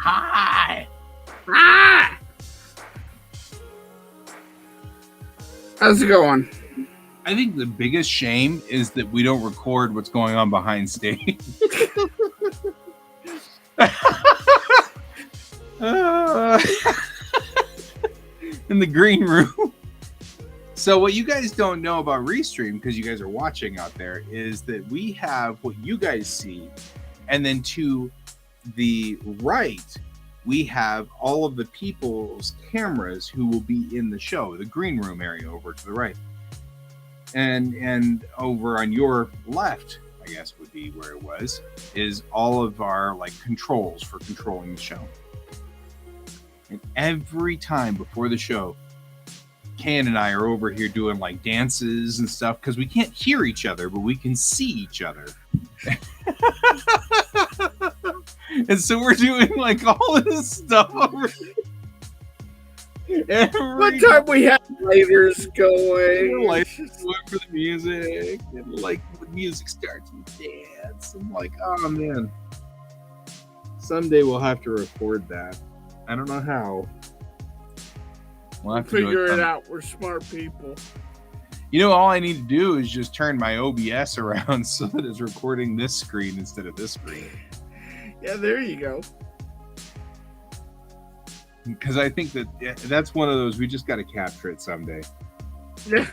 Hi. Hi. How's it going? I think the biggest shame is that we don't record what's going on behind stage. In the green room. So what you guys don't know about Restream, because you guys are watching out there, is that we have what you guys see, and then to the right, we have all of the people's cameras who will be in the show, the green room area over to the right. And over on your left, I guess would be where it was, is all of our like controls for controlling the show. And every time before the show, Ken and I are over here doing like dances and stuff because we can't hear each other, but we can see each other. And so we're doing like all of this stuff over here. One time we had lighters going. Like going for the music, and like the music starts and dance. I'm like, oh man. Someday we'll have to record that. I don't know how. We'll have to Figure it out. We're smart people. You know, all I need to do is just turn my OBS around so that it's recording this screen instead of this screen. Yeah, there you go. Because I think that's one of those, we just got to capture it someday. Yeah.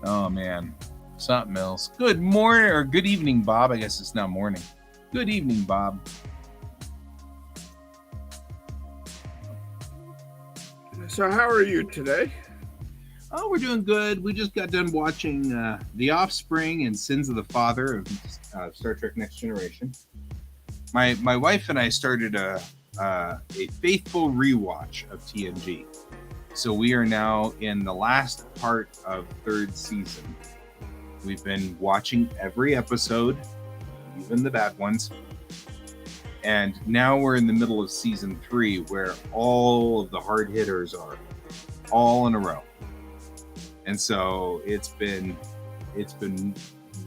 Oh, man. Something else. Good morning, or good evening, Bob. I guess it's now morning. Good evening, Bob. So how are you today? Oh, we're doing good. We just got done watching The Offspring and Sins of the Father of Star Trek Next Generation. My wife and I started a faithful rewatch of TNG. So we are now in the last part of third season. We've been watching every episode, even the bad ones. And now we're in the middle of season 3, where all of the hard hitters are all in a row. And so it's been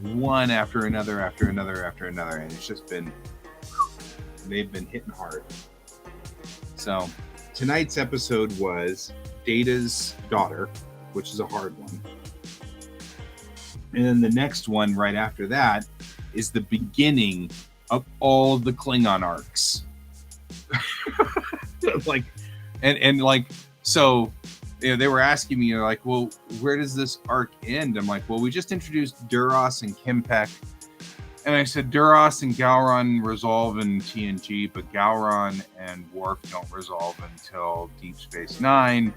one after another, and it's just been, they've been hitting hard. So tonight's episode was Data's daughter, which is a hard one. And then the next one right after that is the beginning of all the Klingon arcs. So you know, they were asking me, like, well, where does this arc end? I'm like, well, we just introduced Duras and QuACk. And I said, Duras and Gowron resolve in TNG, but Gowron and Worf don't resolve until Deep Space Nine.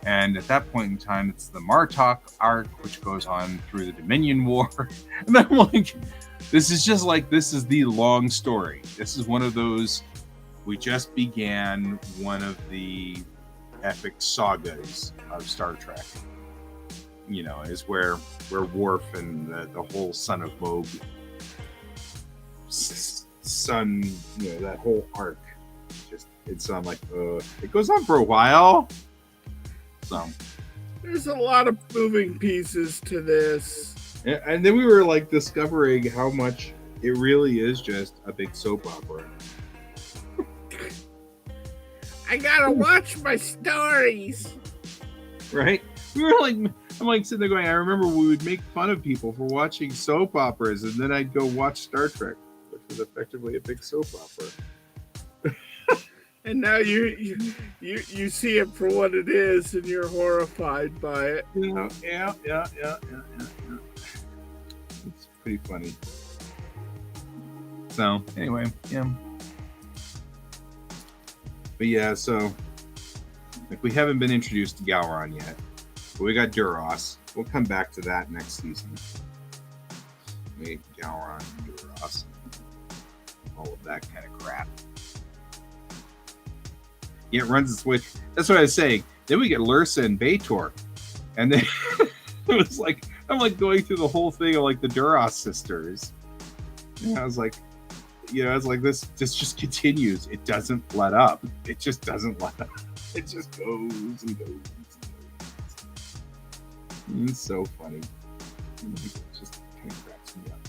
And at that point in time, it's the Martok arc, which goes on through the Dominion War. And I'm like, this is the long story. This is one of those, we just began one of the epic sagas of Star Trek. You know, is where Worf and the whole Son of Moog son, you know, that whole arc, just it's on like it goes on for a while. So there's a lot of moving pieces to this. And then we were like discovering how much it really is just a big soap opera. I gotta watch my stories. Right? We were like, I'm like sitting there going, I remember we would make fun of people for watching soap operas, and then I'd go watch Star Trek, which was effectively a big soap opera. And now you see it for what it is, and you're horrified by it. Yeah. It's pretty funny. So anyway, yeah. But yeah, so like we haven't been introduced to Gowron yet, but we got Duras. We'll come back to that next season. We Gowron, Duras, all of that kind of crap. Yeah, it runs its way. That's what I was saying. Then we get Lursa and B'Etor, and then it was like I'm like going through the whole thing of like the Duras sisters. And I was like, this just continues. It doesn't let up. It just doesn't let up. It just goes and goes and goes. It's so funny. It just kind of cracks me up.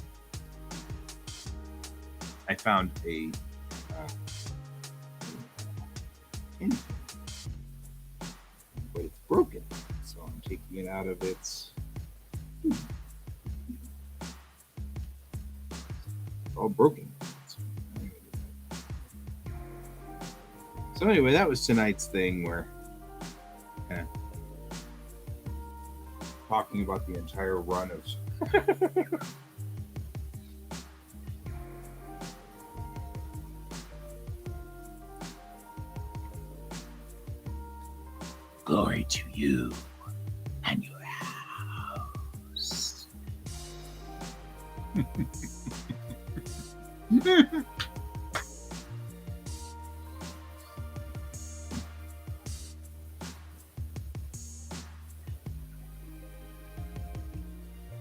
I found a but it's broken, so I'm taking it out of its all broken. So anyway, that was tonight's thing, where kind of talking about the entire run of glory to you and your house.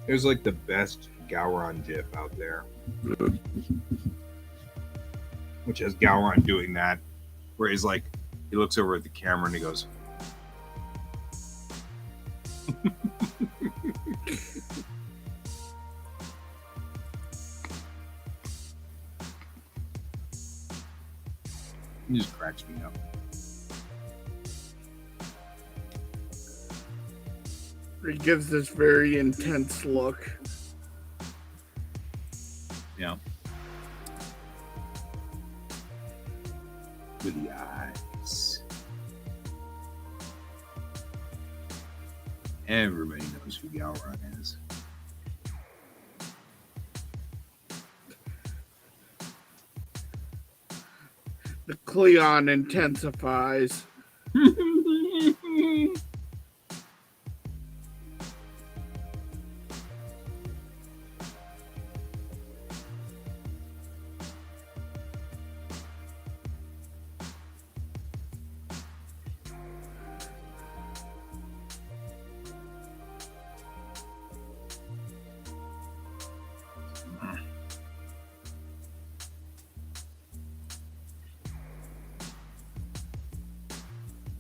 There's like the best Gowron GIF out there, which has Gowron doing that, where he's like He looks over at the camera and he goes, he just cracks me up. He gives this very intense look. Yeah. With the eyes. Everybody knows who Galron is. The Cleon intensifies.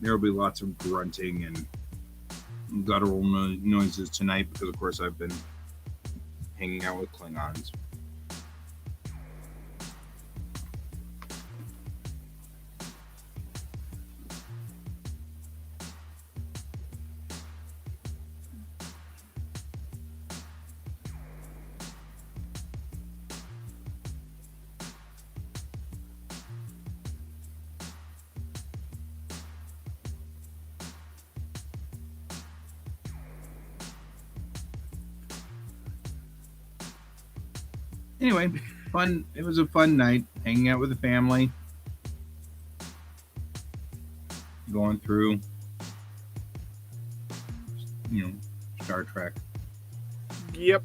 There will be lots of grunting and guttural noises tonight because, of course, I've been hanging out with Klingons. Anyway, fun. It was a fun night hanging out with the family, going through, Star Trek. Yep.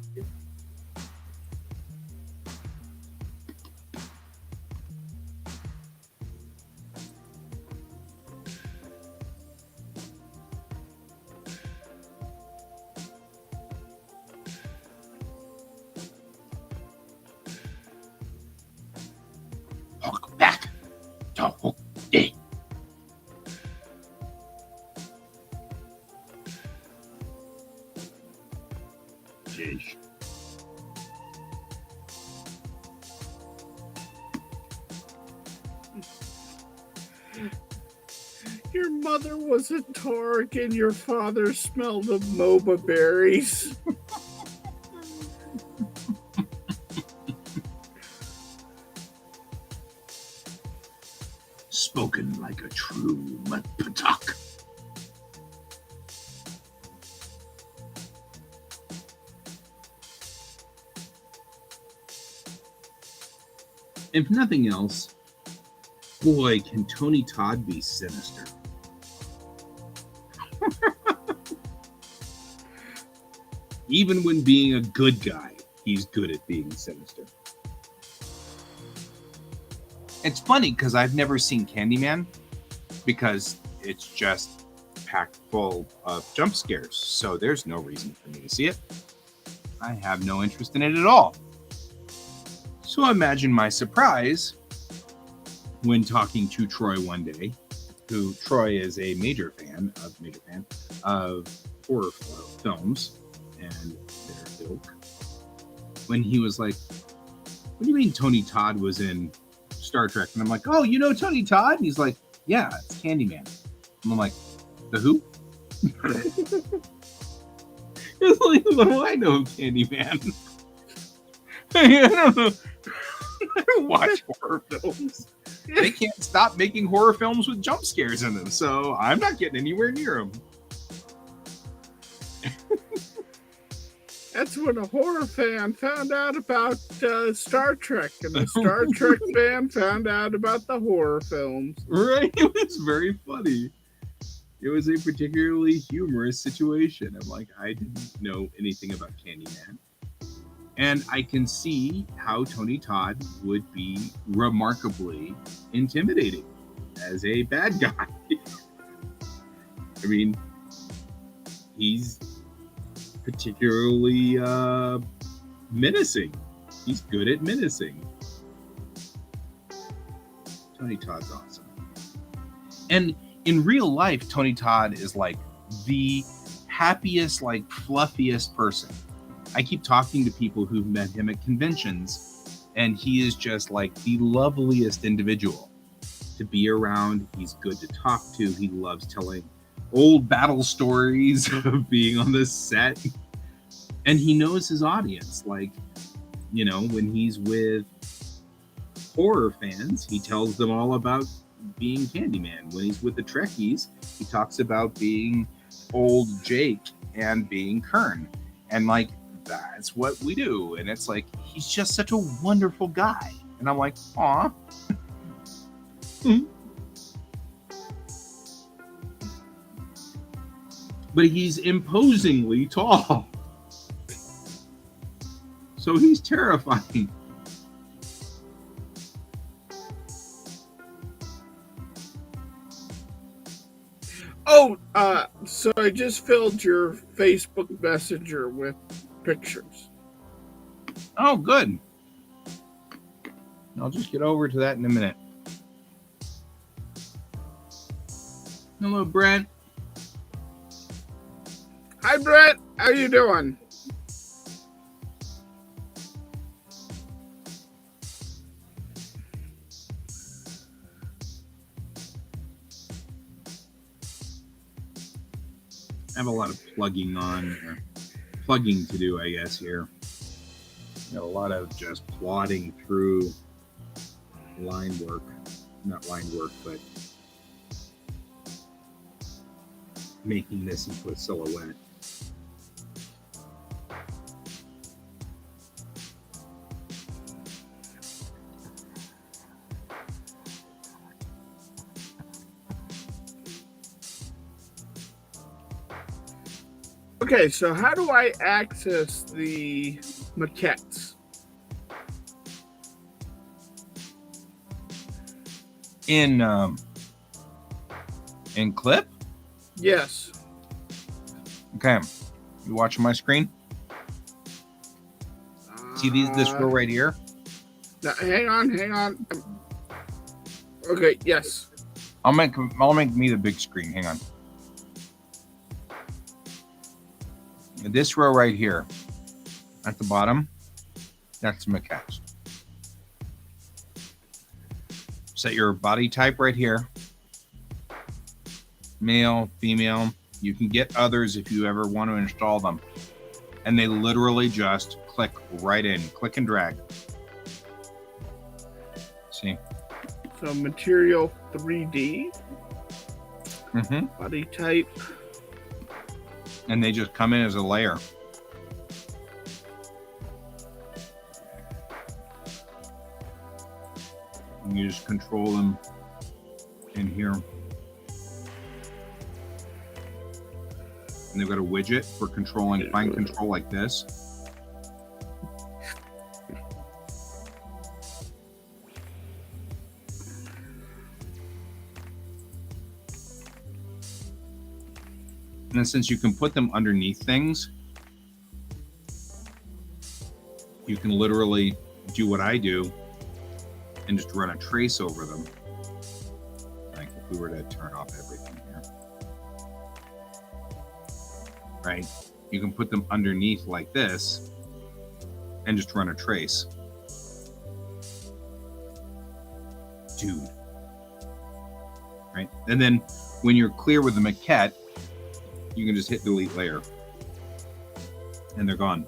Welcome back to Hook Day. Jeez. Your mother was a Torg and your father smelled of moba berries. Spoken like a true Patak. If nothing else, boy, can Tony Todd be sinister. Even when being a good guy, he's good at being sinister. It's funny because I've never seen Candyman because it's just packed full of jump scares. So there's no reason for me to see it. I have no interest in it at all. So imagine my surprise when talking to Troy one day, who Troy is a major fan of horror films and their ilk. When he was like, "What do you mean Tony Todd was in Star Trek?" And I'm like, "Oh, you know Tony Todd?" And he's like, "Yeah, it's Candyman." And I'm like, "The who?" It's like, what do I know of Candyman? I don't know. I don't watch horror films. They can't stop making horror films with jump scares in them, so I'm not getting anywhere near them. That's when a horror fan found out about Star Trek, and the Star Trek fan found out about the horror films. Right? It was very funny. It was a particularly humorous situation. I'm like, I didn't know anything about Candyman. And I can see how Tony Todd would be remarkably intimidating as a bad guy. I mean, he's particularly menacing. He's good at menacing. Tony Todd's awesome. And in real life, Tony Todd is like the happiest, like fluffiest person. I keep talking to people who've met him at conventions, and he is just like the loveliest individual to be around. He's good to talk to. He loves telling old battle stories of being on the set. And he knows his audience. Like, you know, when he's with horror fans, he tells them all about being Candyman. When he's with the Trekkies, he talks about being old Jake and being Kern. And like, that's what we do. And it's like, he's just such a wonderful guy. And I'm like, aw. But he's imposingly tall. So he's terrifying. Oh, so I just filled your Facebook Messenger with pictures. Oh, good. I'll just get over to that in a minute. Hello, Brent. Hi, Brett. How you doing? I have a lot of plugging to do, I guess, here. A lot of just plodding through line work. Not line work, but making this into a silhouette. Okay, so how do I access the maquettes? In Clip? Yes. Okay. You watching my screen? See this row right here? No, hang on. Okay, yes. I'll make me the big screen. Hang on. This row right here, at the bottom, that's maquettes. Set your body type right here. Male, female. You can get others if you ever want to install them. And they literally just click right in. Click and drag. See? So material 3D. Mm-hmm. Body type. And they just come in as a layer. And you just control them in here. And they've got a widget for controlling fine control like this. And then since you can put them underneath things, you can literally do what I do and just run a trace over them. Like if we were to turn off everything here. Right? You can put them underneath like this and just run a trace. Dude. Right? And then when you're clear with the maquette, you can just hit delete layer and they're gone.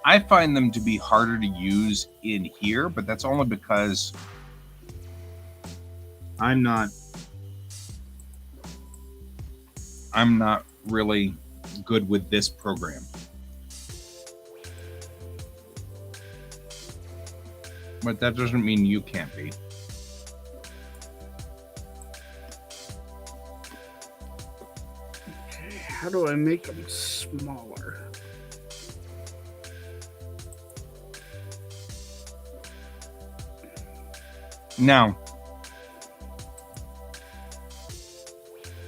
I find them to be harder to use in here, but that's only because I'm not really good with this program. But that doesn't mean you can't be. How do I make them smaller? Now,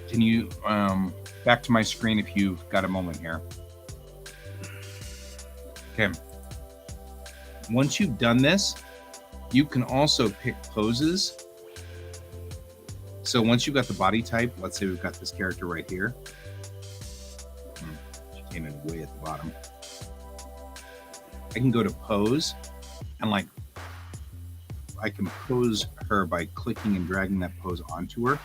can you back to my screen if you've got a moment here? Okay. Once you've done this, you can also pick poses. So once you've got the body type, let's say we've got this character right here. She came in way at the bottom. I can go to pose and like I can pose her by clicking and dragging that pose onto her.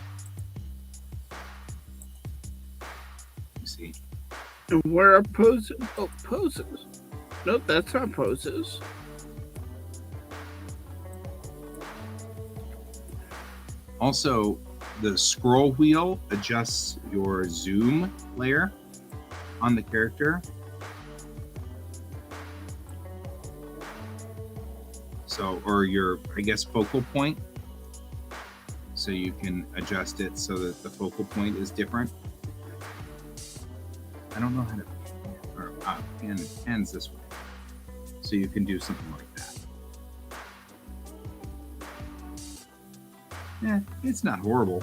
You see. And where are poses? Oh, poses. Nope, that's not poses. Also, the scroll wheel adjusts your zoom layer on the character. So, or your, I guess, focal point. So you can adjust it so that the focal point is different. I don't know how to, or hands this way. So you can do something like that. Yeah, it's not horrible.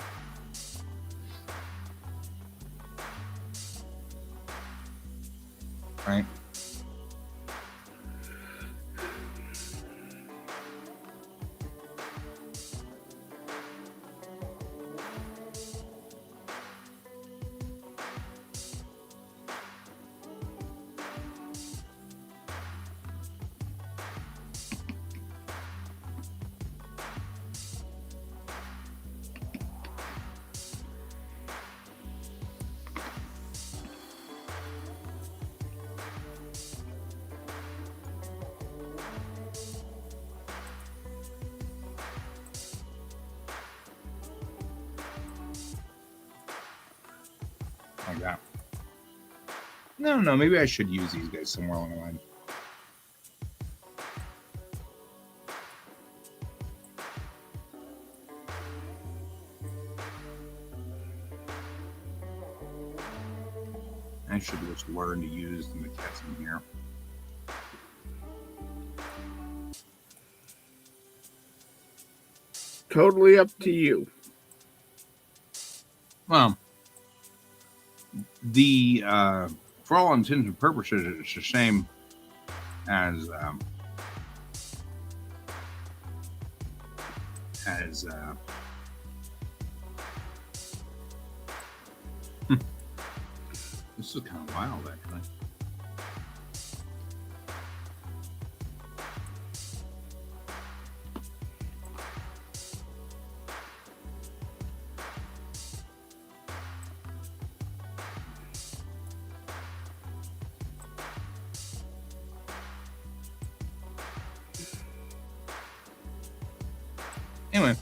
Right? Like that. No, maybe I should use these guys somewhere along the line. I should just learn to use the maquettes in here. Totally up to you. Well, the for all intents and purposes, it's the same as this is kind of wild, actually. Anyway.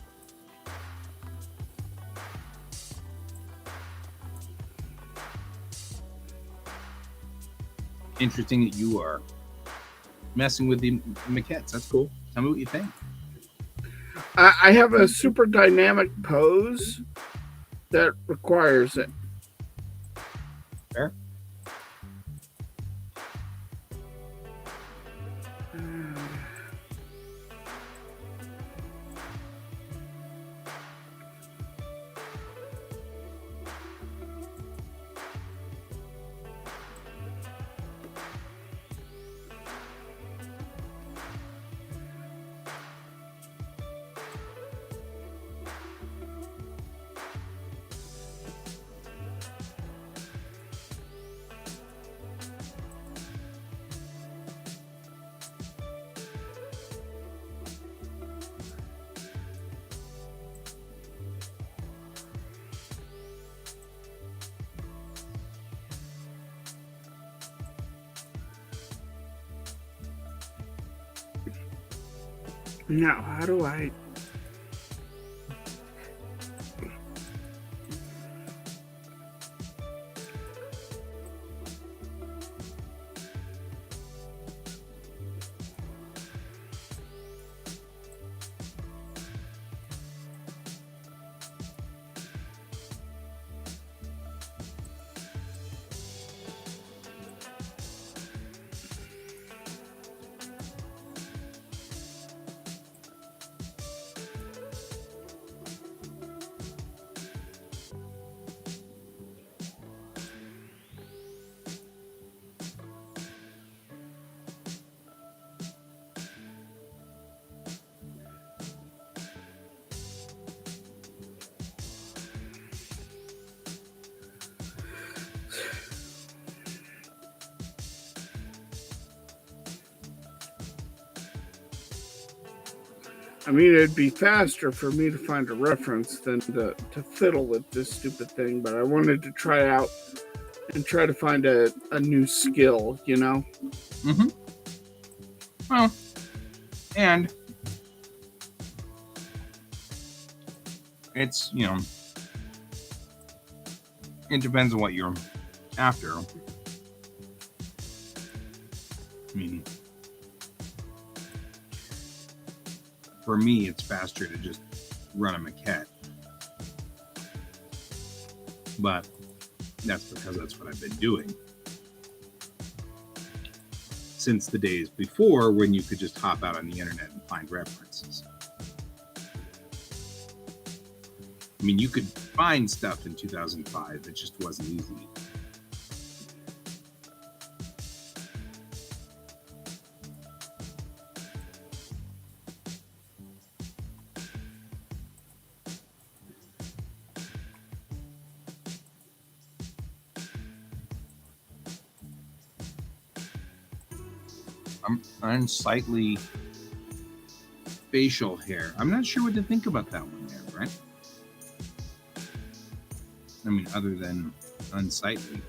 Interesting that you are messing with the maquettes. That's cool. Tell me what you think. I have a super dynamic pose that requires it. Fair. Now, how do I... I mean, it'd be faster for me to find a reference than to fiddle with this stupid thing, but I wanted to try out and try to find a new skill, you know? Mm-hmm. Well, and it's, it depends on what you're after. I mean, for me, it's faster to just run a maquette. But that's because that's what I've been doing since the days before when you could just hop out on the internet and find references. I mean, you could find stuff in 2005. It just wasn't easy. Unsightly facial hair. I'm not sure what to think about that one there, right? I mean, other than unsightly.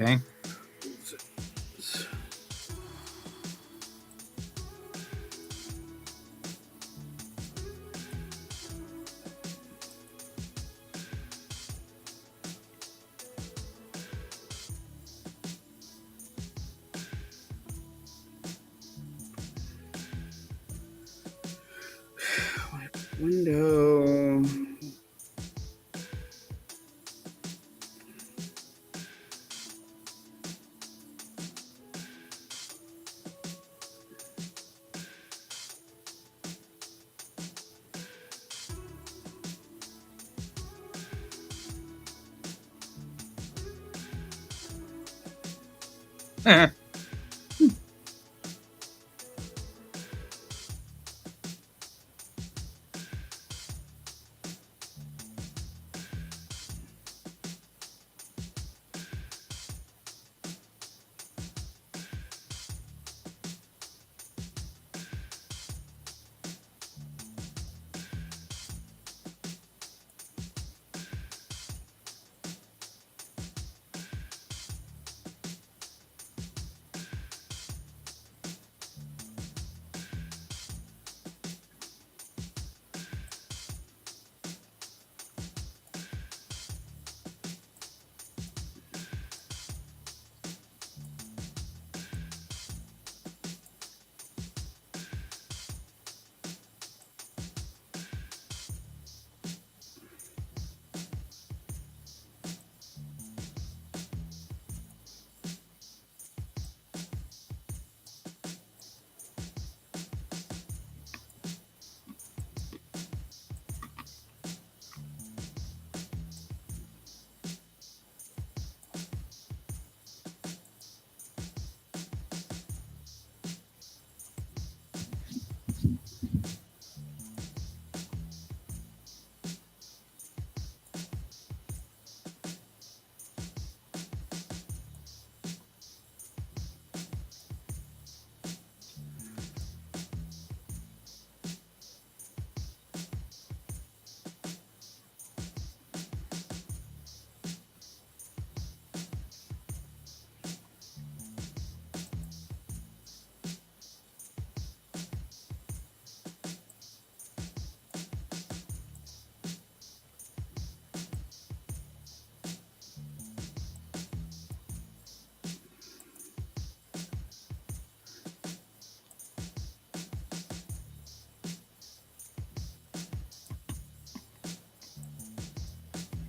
Okay. Window.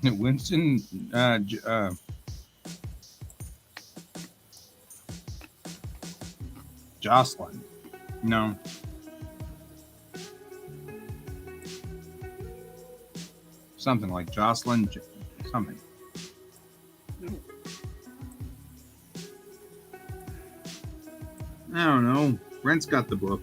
Winston, Jocelyn. No. Something like Jocelyn, something. I don't know. Brent's got the book.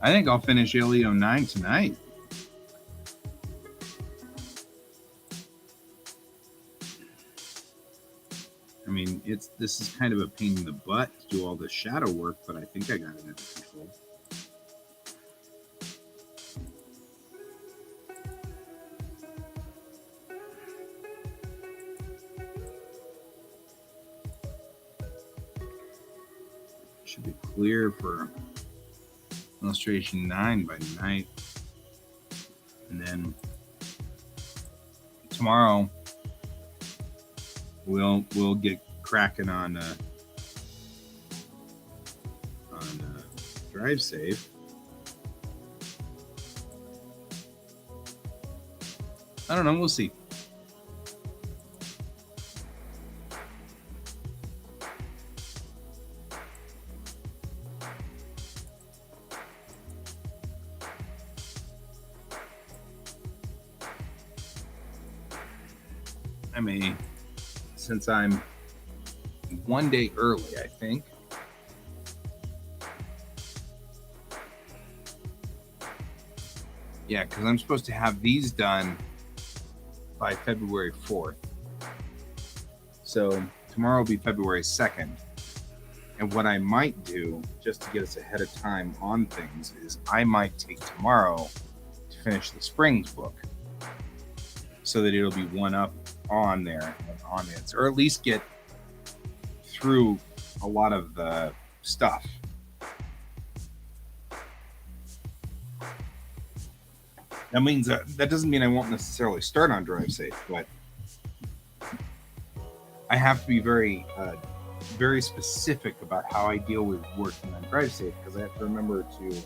I think I'll finish Alien 09 tonight. I mean, this is kind of a pain in the butt to do all the shadow work, but I think I got it under control. Should be clear for illustration 9 by tonight. And then tomorrow we'll get cracking on drive safe. I don't know, we'll see. I mean, since I'm one day early, I think. Yeah, because I'm supposed to have these done by February 4th. So tomorrow will be February 2nd. And what I might do, just to get us ahead of time on things, is I might take tomorrow to finish the Springs book so that it'll be one up on there, on it, or at least get through a lot of the stuff. That means that doesn't mean I won't necessarily start on drive safe, but I have to be very specific about how I deal with working on drive safe, because I have to remember to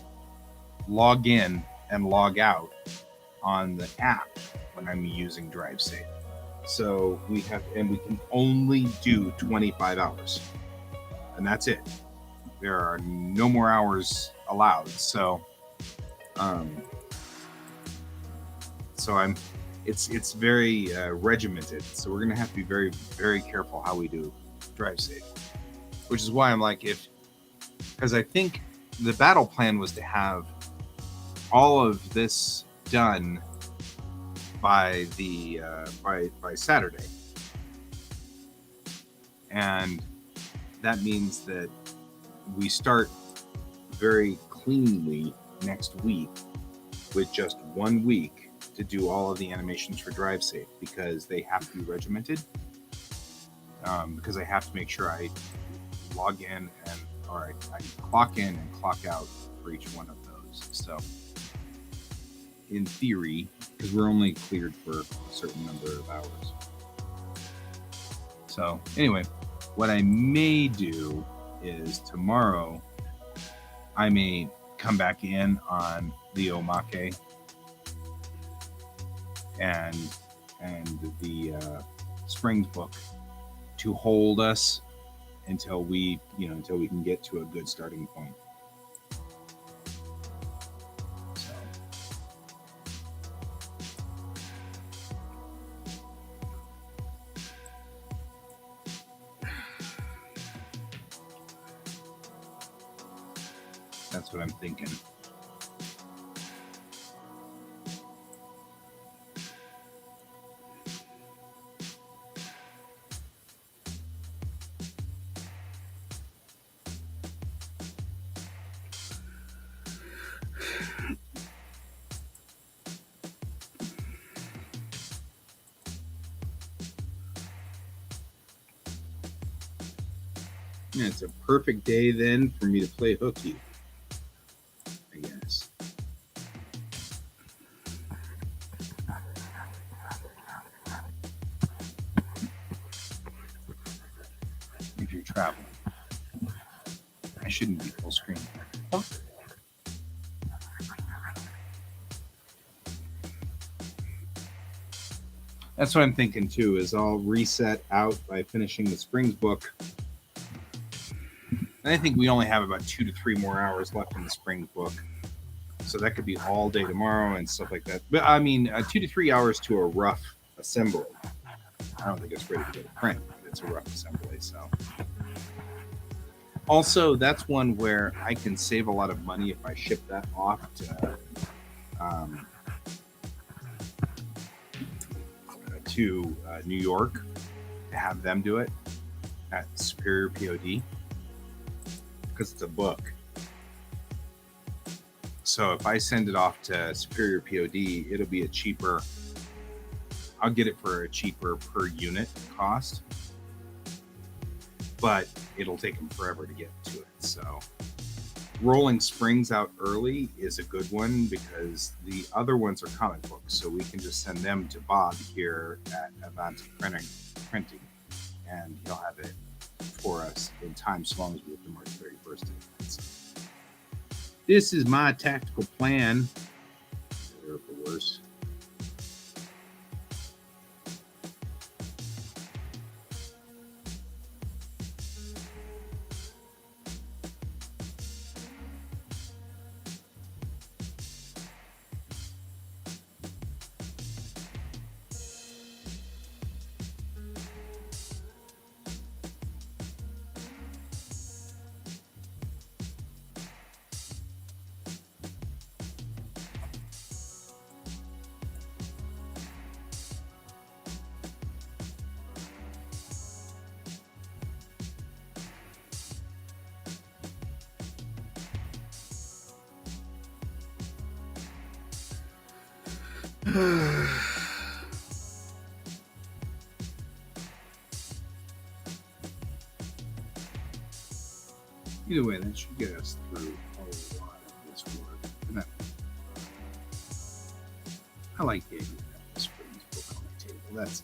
log in and log out on the app when I'm using drive safe. So we can only do 25 hours, and that's it. There are no more hours allowed. So it's very regimented. So we're gonna have to be very, very careful how we do drive safe, which is why I'm like, because I think the battle plan was to have all of this done by the by Saturday, and that means that we start very cleanly next week with just 1 week to do all of the animations for drive safe, because they have to be regimented, because I have to make sure I log in I clock in and clock out for each one of those. So in theory, because we're only cleared for a certain number of hours. So anyway, what I may do is tomorrow I may come back in on the Omake and the Springs book to hold us until we can get to a good starting point. So that's what I'm thinking. Yeah, it's a perfect day then for me to play hooky, I guess. traveling. I shouldn't be full screen. Oh. That's what I'm thinking too, is I'll reset out by finishing the Springs book. And I think we only have about 2 to 3 more hours left in the Springs book. So that could be all day tomorrow and stuff like that. But I mean, 2 to 3 hours to a rough assembly. I don't think it's ready to go to print, but it's a rough assembly. So also, that's one where I can save a lot of money if I ship that off to New York to have them do it at Superior POD, because it's a book. So if I send it off to Superior POD, it'll be a cheaper. I'll get it for a cheaper per unit cost, but it'll take them forever to get to it. So rolling Springs out early is a good one, because the other ones are comic books, so we can just send them to Bob here at Avanti Printing, and he'll have it for us in time, so long as we have the March 31st in advance. This is my tactical plan. Or for worse. Either way, that should get us through a lot of this work. And I like the idea of the Springs book on the table. That's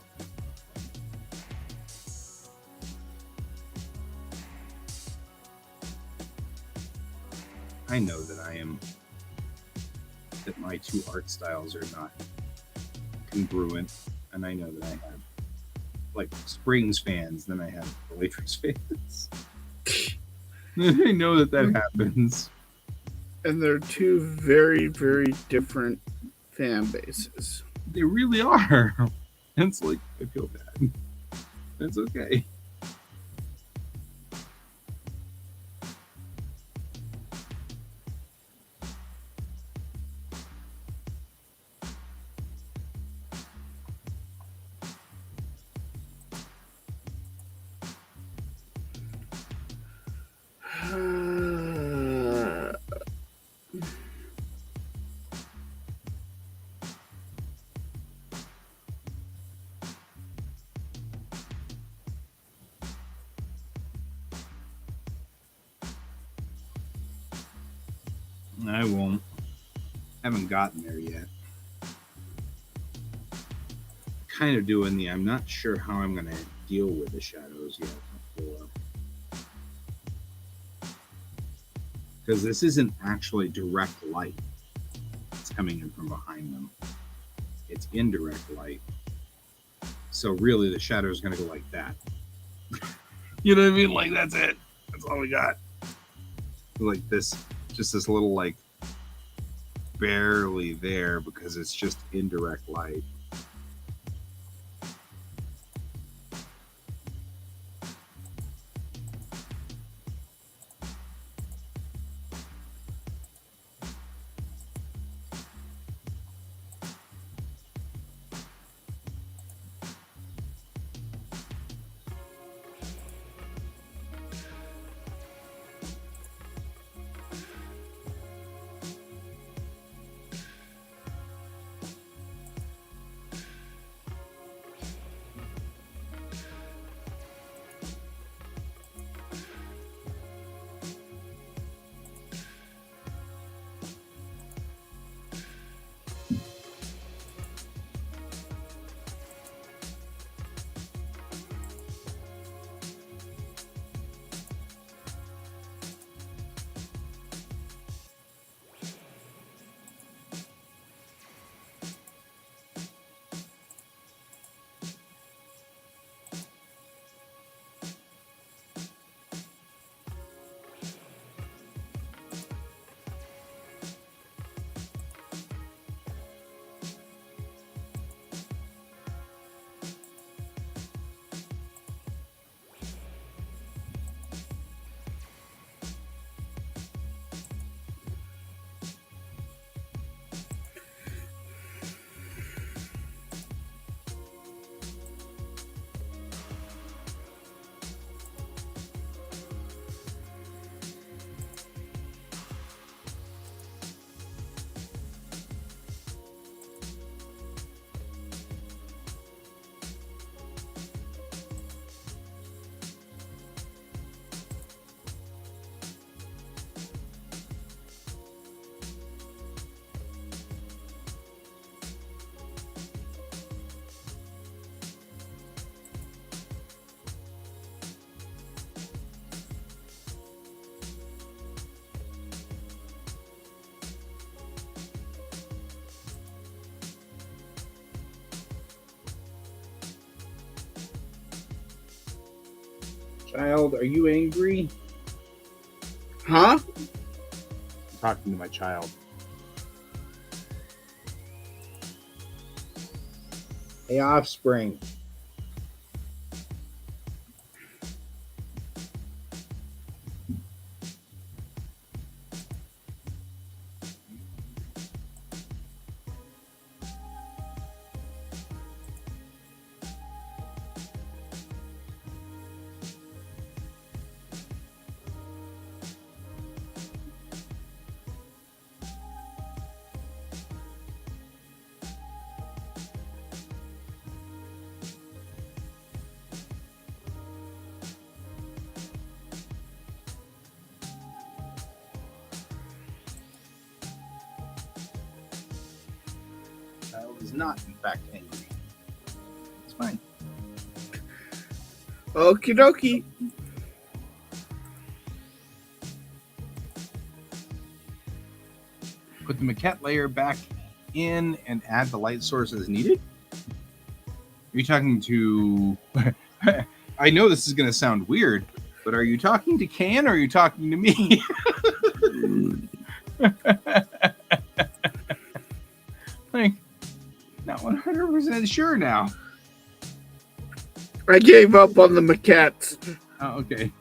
I know that my two art styles are not congruent, and I know that I have like Springs fans, then I have the Waitress fans. I know that happens. And they're two very, very different fan bases. They really are. It's like, I feel bad. It's okay. I won't. Haven't gotten there yet. Kind of doing I'm not sure how I'm going to deal with the shadows yet before. Because this isn't actually direct light. It's coming in from behind them. It's indirect light. So really the shadow is going to go like that. You know what I mean? Like, that's it. That's all we got. Like this. Just this little, like, barely there, because it's just indirect light. Child, are you angry? Huh? I'm talking to my child. Hey, offspring. Child is not, in fact, angry. It's fine. Okie dokie. Put the maquette layer back in and add the light source as needed. Are you talking to... I know this is going to sound weird, but are you talking to Can or are you talking to me? Like, not 100% sure now. I gave up on the maquettes. Oh, okay.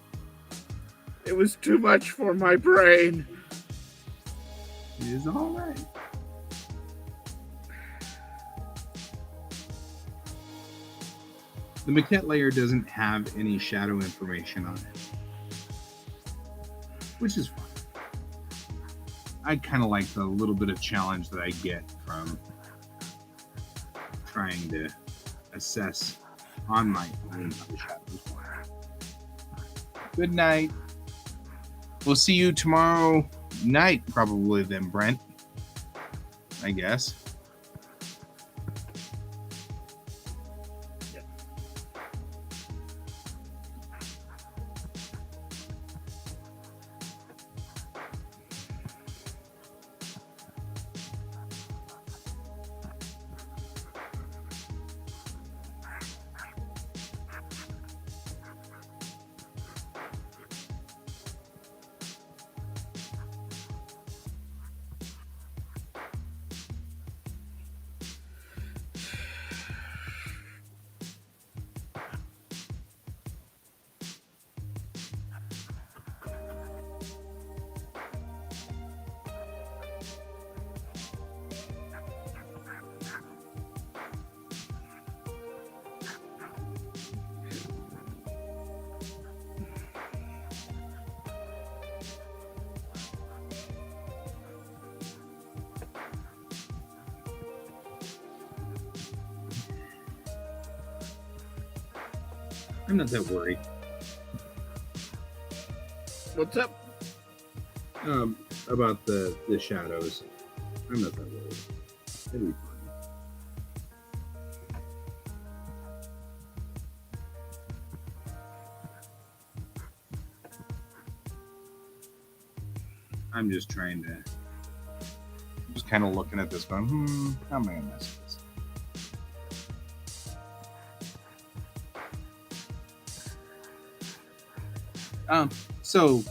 It was too much for my brain. It is all right. The maquette layer doesn't have any shadow information on it, which is fine. I kind of like the little bit of challenge that I get from trying to assess on my own the shadows. Good night. We'll see you tomorrow night, probably then, Brent. I guess. I'm not that worried. What's up? About the shadows. I'm not that worried. It'll be fine. I'm just trying to, just kind of looking at this going, how am I gonna mess with this? So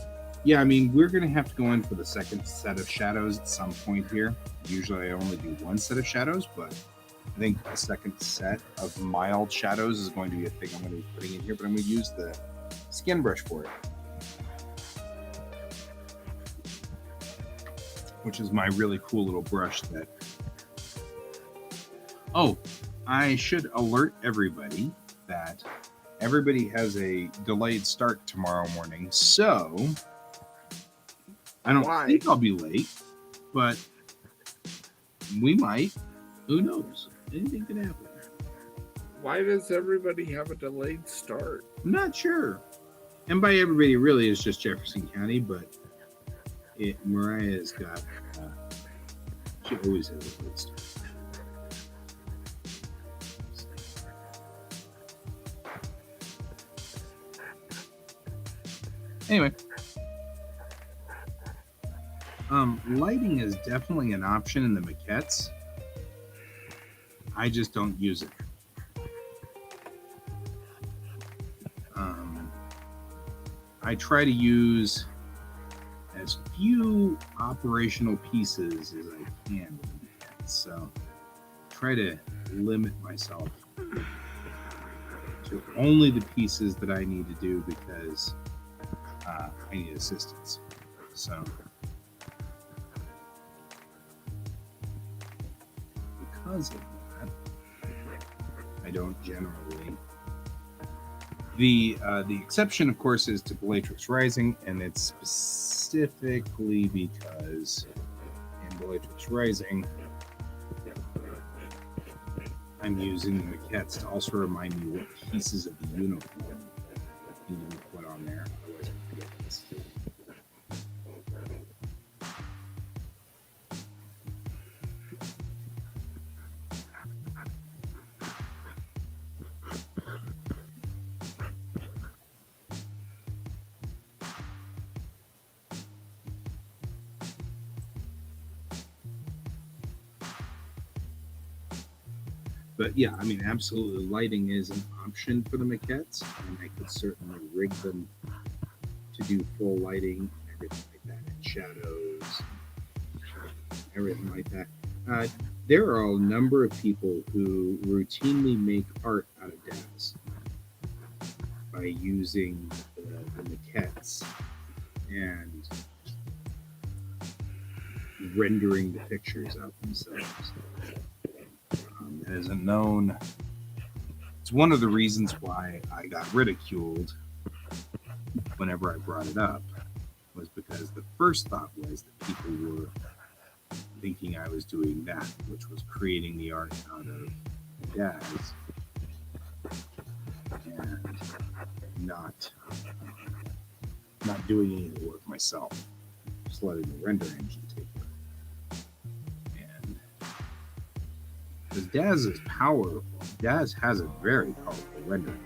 yeah, I mean, we're gonna have to go in for the second set of shadows at some point here. Usually I only do one set of shadows, but I think a second set of mild shadows is going to be a thing I'm going to be putting in here, but I'm going to use the skin brush for it, which is my really cool little brush that... Oh, I should alert everybody that everybody has a delayed start tomorrow morning, so I don't think I'll be late, but we might. Who knows? Anything can happen. Why does everybody have a delayed start? I'm not sure. And by everybody, really, is just Jefferson County, but Mariah's got, she always has a delayed start. Anyway, lighting is definitely an option in the maquettes. I just don't use it. I try to use as few operational pieces as I can. So try to limit myself to only the pieces that I need to do because I need assistance. So because of that, I don't generally. The exception, of course, is to Bellatrix Rising, and it's specifically because in Bellatrix Rising, I'm using the maquettes to also remind me what pieces of the uniform need to be put on there. Otherwise, I forget this. But yeah, I mean, absolutely, lighting is an option for the maquettes, and I could certainly rig them to do full lighting, everything like that, and shadows, everything like that. There are a number of people who routinely make art out of DAS by using the maquettes and rendering the pictures out themselves. That isn't known. It's one of the reasons why I got ridiculed whenever I brought it up, was because the first thought was that people were thinking I was doing that, which was creating the art out of DAS and not doing any of the work myself, just letting the render engine take it. And because DAS is powerful, DAS has a very powerful rendering.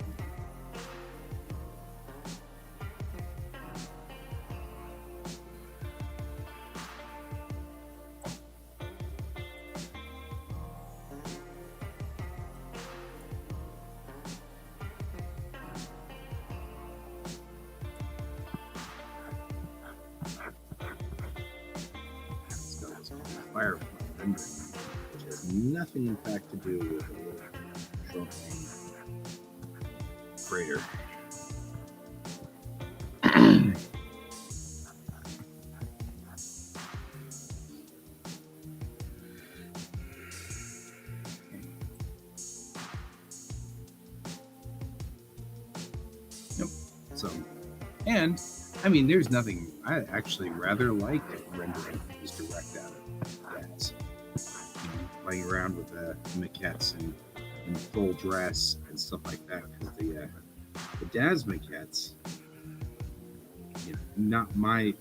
Firefly rendering, which has nothing in fact to do with a shrunken crater. Nope. So, and I mean, there's nothing. I actually rather like rendering is direct out of DAS. Playing around with the maquettes and full dress and stuff like that, because the DAS maquettes, not my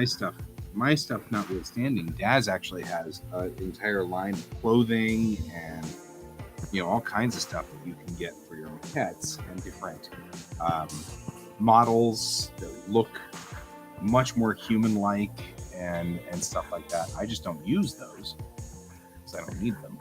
stuff. My stuff notwithstanding, DAS actually has an entire line of clothing and all kinds of stuff that you can get for your maquettes and different models that look much more human-like and stuff like that. I just don't use those because I don't need them.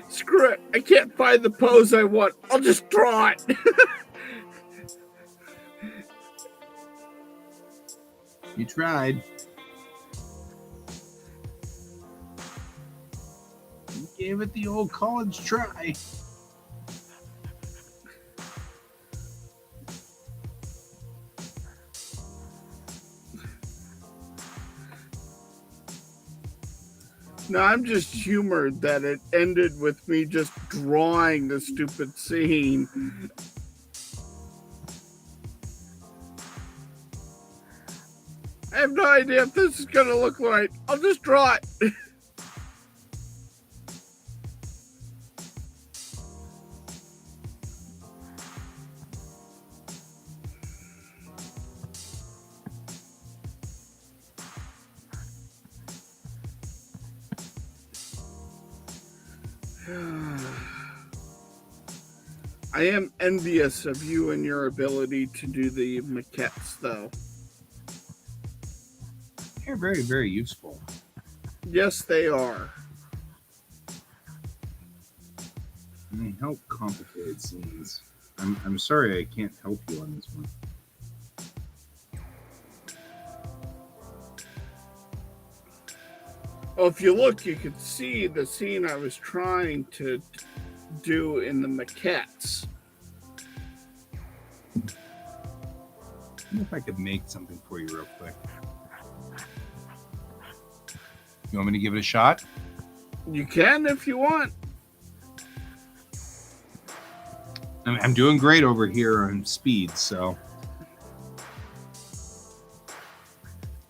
Screw it. I can't find the pose I want. I'll just draw it. You tried. You gave it the old college try. No, I'm just humored that it ended with me just drawing the stupid scene. I have no idea if this is going to look right. I'll just draw it. I am envious of you and your ability to do the maquettes, though. They're very, very useful. Yes, they are. And they help complicated scenes. I'm sorry I can't help you on this one. Well, if you look, you could see the scene I was trying to do in the maquettes. I wonder if I could make something for you real quick. You want me to give it a shot? You can if you want. I'm doing great over here on speed, so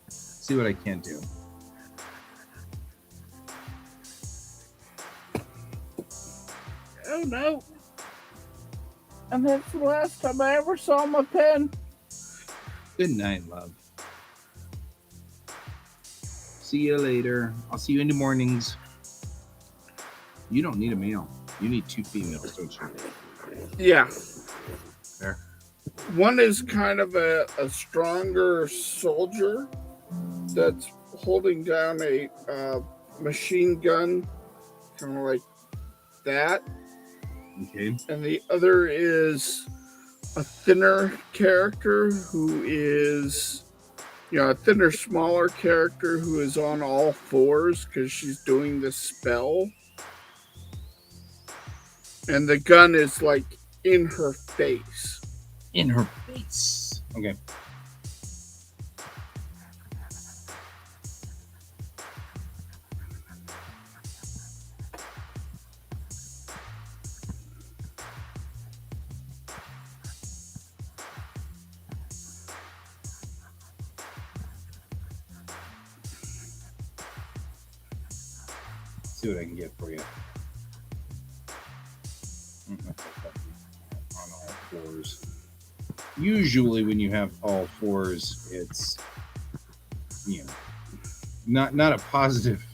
see what I can do. Oh no. And that's the last time I ever saw my pen. Good night, love. See you later. I'll see you in the mornings. You don't need a male. You need 2 females, don't you? Yeah. There. One is kind of a stronger soldier that's holding down a machine gun, kind of like that. Okay. And the other is a thinner character who is, a thinner, smaller character who is on all fours because she's doing this spell. And the gun is like in her face. In her face. Okay. See what I can get for you. On all fours. Usually when you have all fours, it's not a positive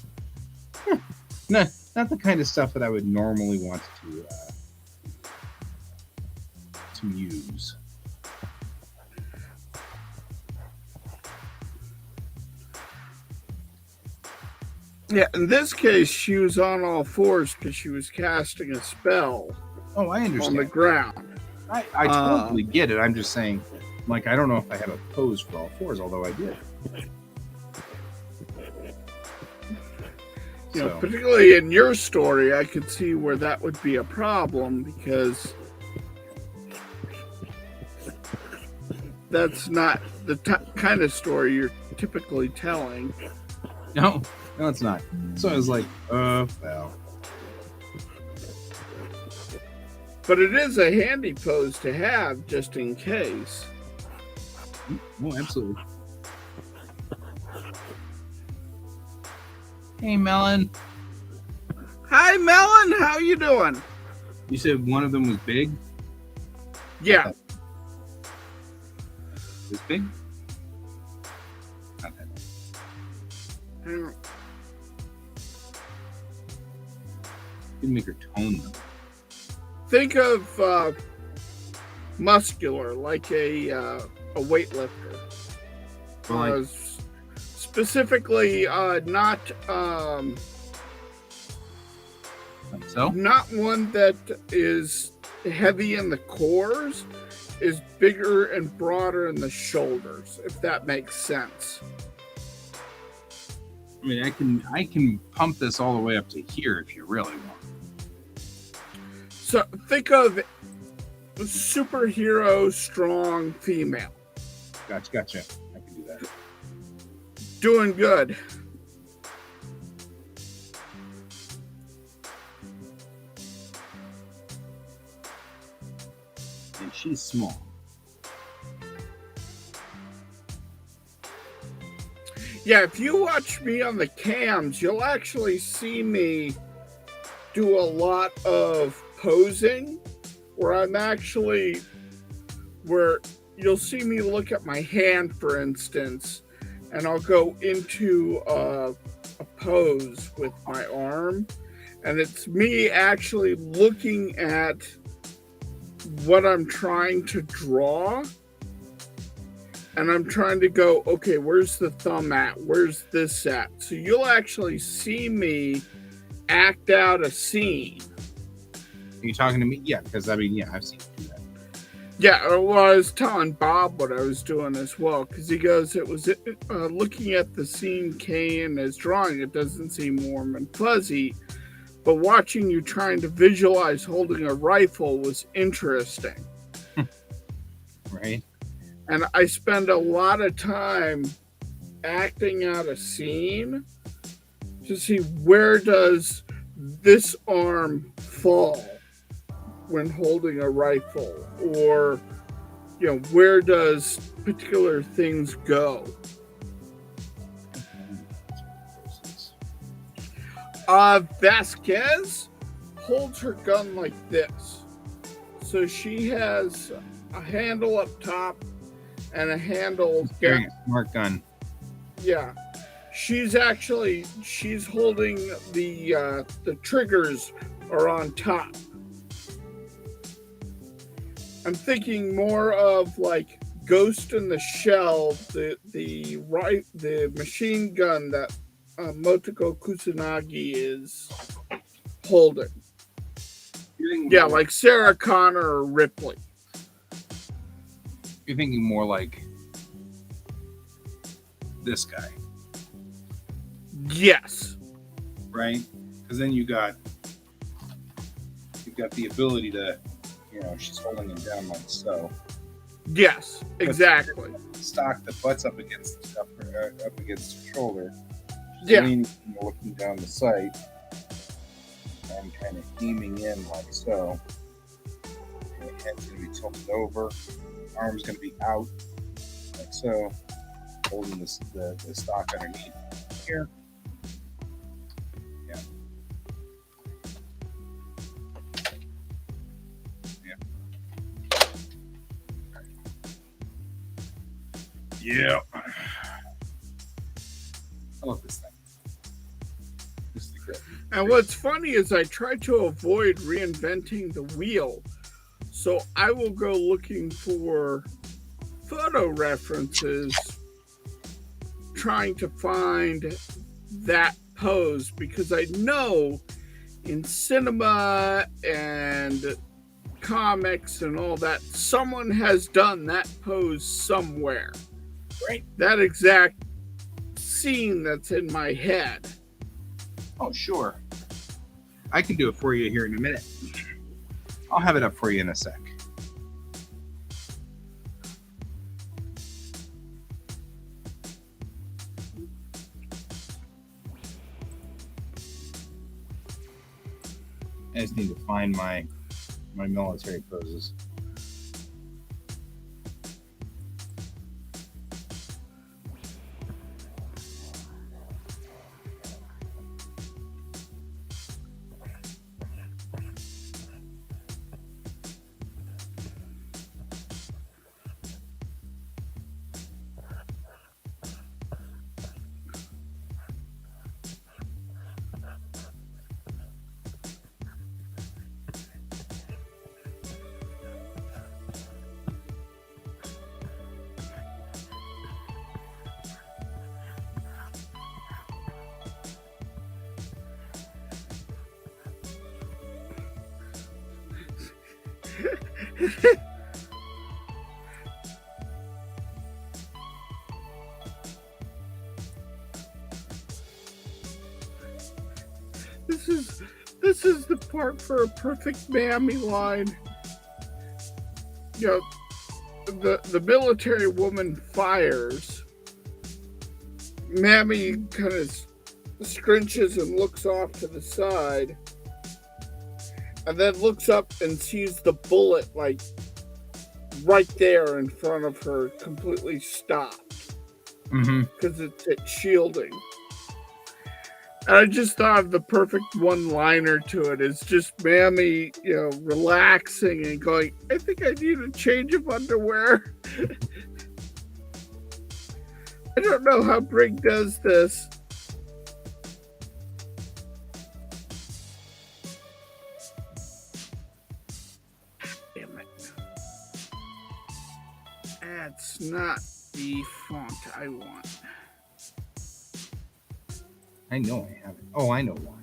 not the kind of stuff that I would normally want to use. Yeah, in this case, she was on all fours because she was casting a spell. Oh, I understand. On the ground. I totally get it. I'm just saying, like, I don't know if I have a pose for all fours, although I did. Particularly in your story, I could see where that would be a problem because that's not the kind of story you're typically telling. No, it's not. So I was like, well. But it is a handy pose to have just in case. Oh, absolutely. Hey, Melon. Hi, Melon. How you doing? You said one of them was big? Yeah. This big? Not that big. You can make her tone them. Think of muscular, like a weightlifter. Like, specifically, not so? Not one that is heavy in the cores, is bigger and broader in the shoulders, if that makes sense. I mean, I can pump this all the way up to here if you really want. So think of a superhero strong female. Gotcha. I can do that. Doing good. and she's small. Yeah, if you watch me on the cams, you'll actually see me do a lot of posing where you'll see me look at my hand, for instance, and I'll go into a pose with my arm, and it's me actually looking at what I'm trying to draw, and I'm trying to go, okay, where's the thumb at? Where's this at? So you'll actually see me act out a scene. Are you talking to me? Yeah, because I've seen you do that. Yeah, well, I was telling Bob what I was doing as well, because he goes, it was looking at the scene Kay and his drawing, it doesn't seem warm and fuzzy, but watching you trying to visualize holding a rifle was interesting. Right. And I spend a lot of time acting out a scene to see where does this arm fall when holding a rifle, or where does particular things go. Vasquez holds her gun like this, so she has a handle up top and a handle down. A smart gun. Yeah, she's holding the triggers are on top. I'm thinking more of like Ghost in the Shell, the machine gun that Motoko Kusanagi is holding. Yeah, like Sarah Connor or Ripley. You're thinking more like this guy. Yes. Right? Because then you've got the ability to, she's holding him down like so. Yes, exactly. Stock the butts up against her shoulder. She's Yeah. leaning, looking down the sight and kind of aiming in like so. And the head's going to be tilted over. Arm's going to be out like so, holding the stock underneath here. Yeah. Yeah. I love this thing. This is great. And what's funny is I try to avoid reinventing the wheel. So I will go looking for photo references, trying to find that pose, because I know in cinema and comics and all that, someone has done that pose somewhere. Right. That exact scene that's in my head. Oh, sure. I can do it for you here in a minute. I'll have it up for you in a sec. I just need to find my military poses. This is the part for a perfect Mammy line. The military woman fires. Mammy kind of scrunches and looks off to the side, and then looks up and sees the bullet like right there in front of her, completely stopped because it's shielding. And I just thought of the perfect one-liner to it is just Mammy, relaxing and going, I think I need a change of underwear. I don't know how Brig does this. Damn it. That's not the font I want. I know I have it. Oh, I know why.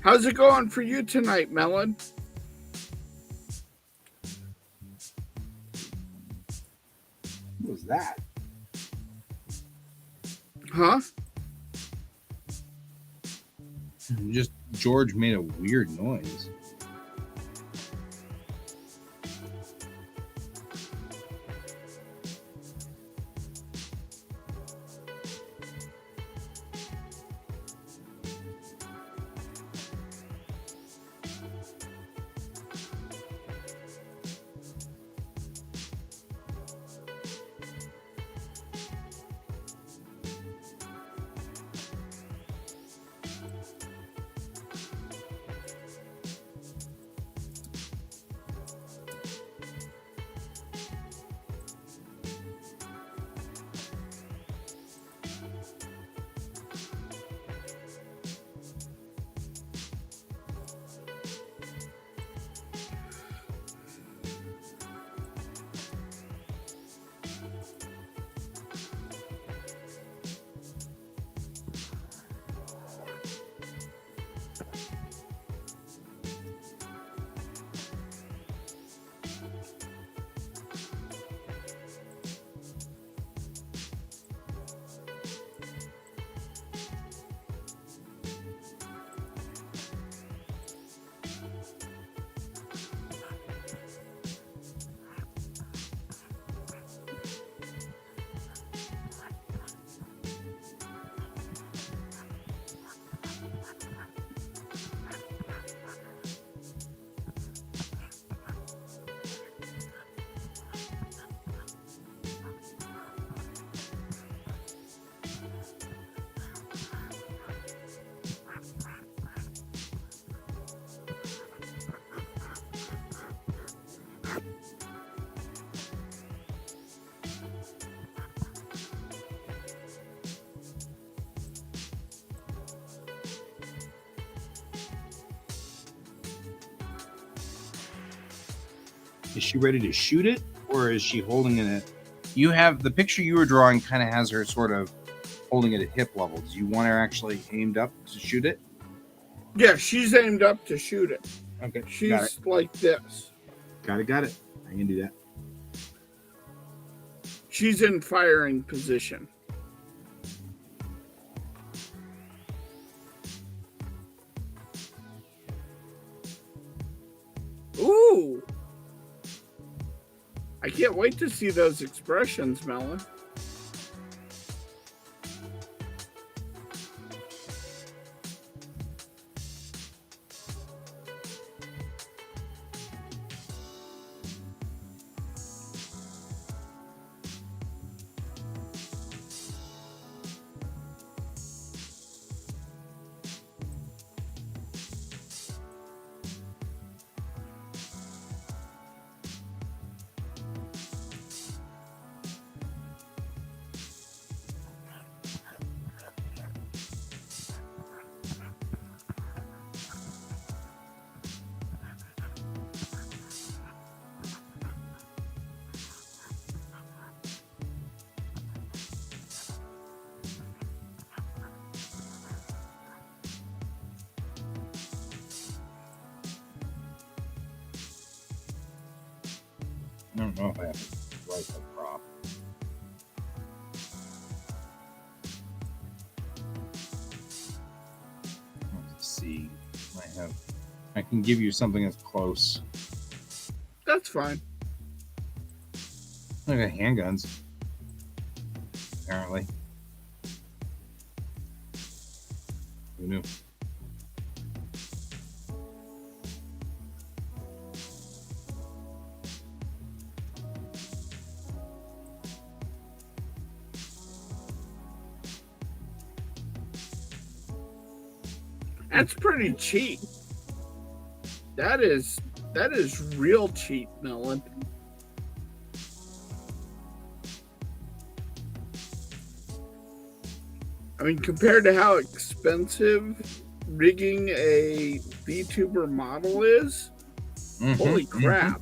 How's it going for you tonight, Melon? What was that? Huh? Just George made a weird noise. Is she ready to shoot it, or is she holding it at... You have the picture you were drawing kind of has her sort of holding it at hip level. Do you want her actually aimed up to shoot it? Yeah, she's aimed up to shoot it. Okay, She's like this. Got it. I can do that. She's in firing position. Ooh! I can't wait to see those expressions, Melon. don't know if I have to write the prop. Let's see. I can give you something that's close. That's fine. I got handguns. Apparently. Who knew? That's pretty cheap. That is real cheap, Melon. I mean, compared to how expensive rigging a VTuber model is, holy crap.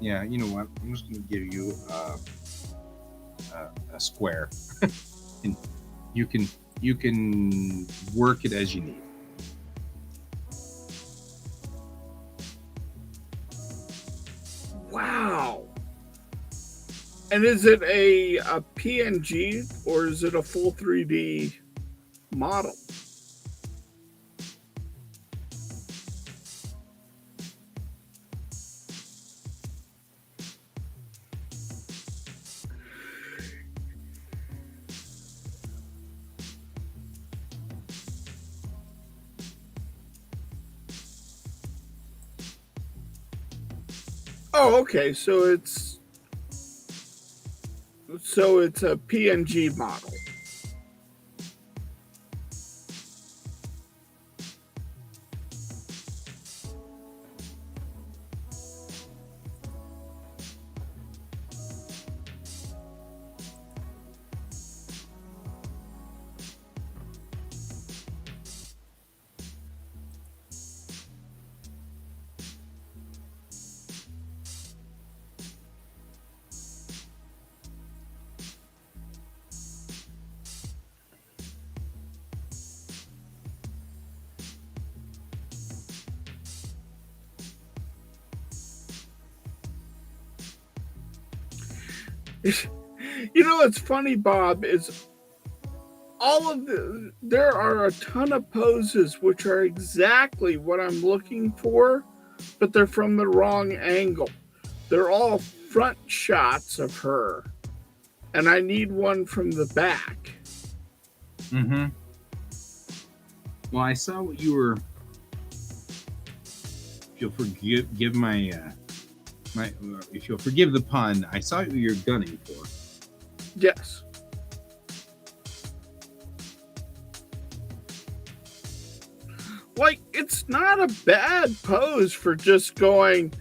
Yeah, you know what? I'm just going to give you a square, and you can work it as you need. Wow. And is it a PNG or is it a full 3D model? Oh, okay. So it's a PNG model. You know what's funny, Bob, is there are a ton of poses which are exactly what I'm looking for, but they're from the wrong angle. They're all front shots of her, and I need one from the back. Mm-hmm. Well, I saw what you were. If you'll forgive if you'll forgive the pun, I saw what you're gunning for. Yes. Like, it's not a bad pose for just going,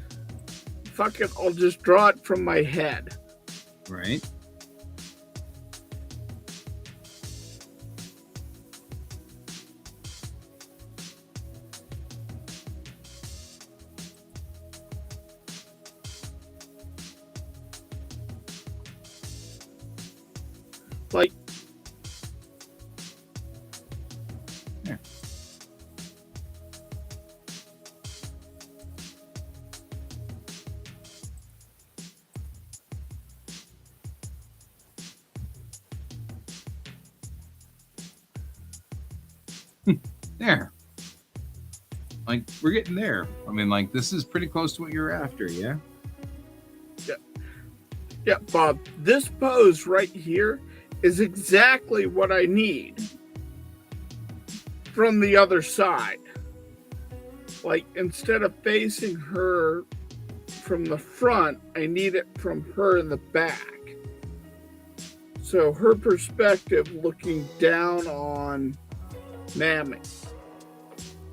fuck it, I'll just draw it from my head. Right. Like, yeah. There. Like, we're getting there. I mean, like, this is pretty close to what you're after, yeah? Yeah, Bob, this pose right here is exactly what I need from the other side. Like, instead of facing her from the front, I need it from her in the back. So her perspective looking down on Nami.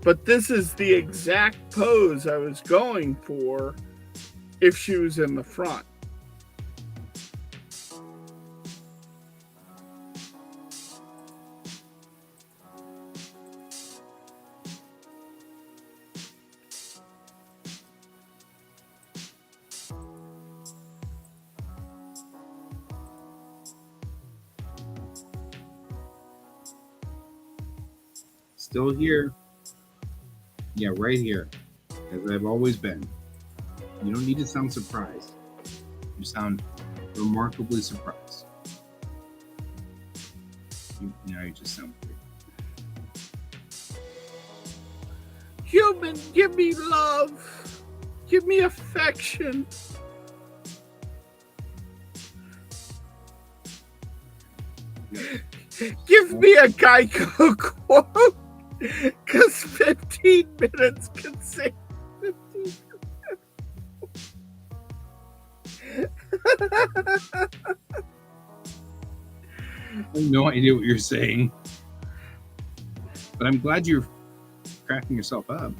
But this is the exact pose I was going for if she was in the front. Still here. Yeah, right here. As I've always been. You don't need to sound surprised. You sound remarkably surprised. Now you just sound weird. Human, give me love. Give me affection. Give me a Geico quote. Because 15 minutes can save 15 I have no idea what you're saying. But I'm glad you're cracking yourself up.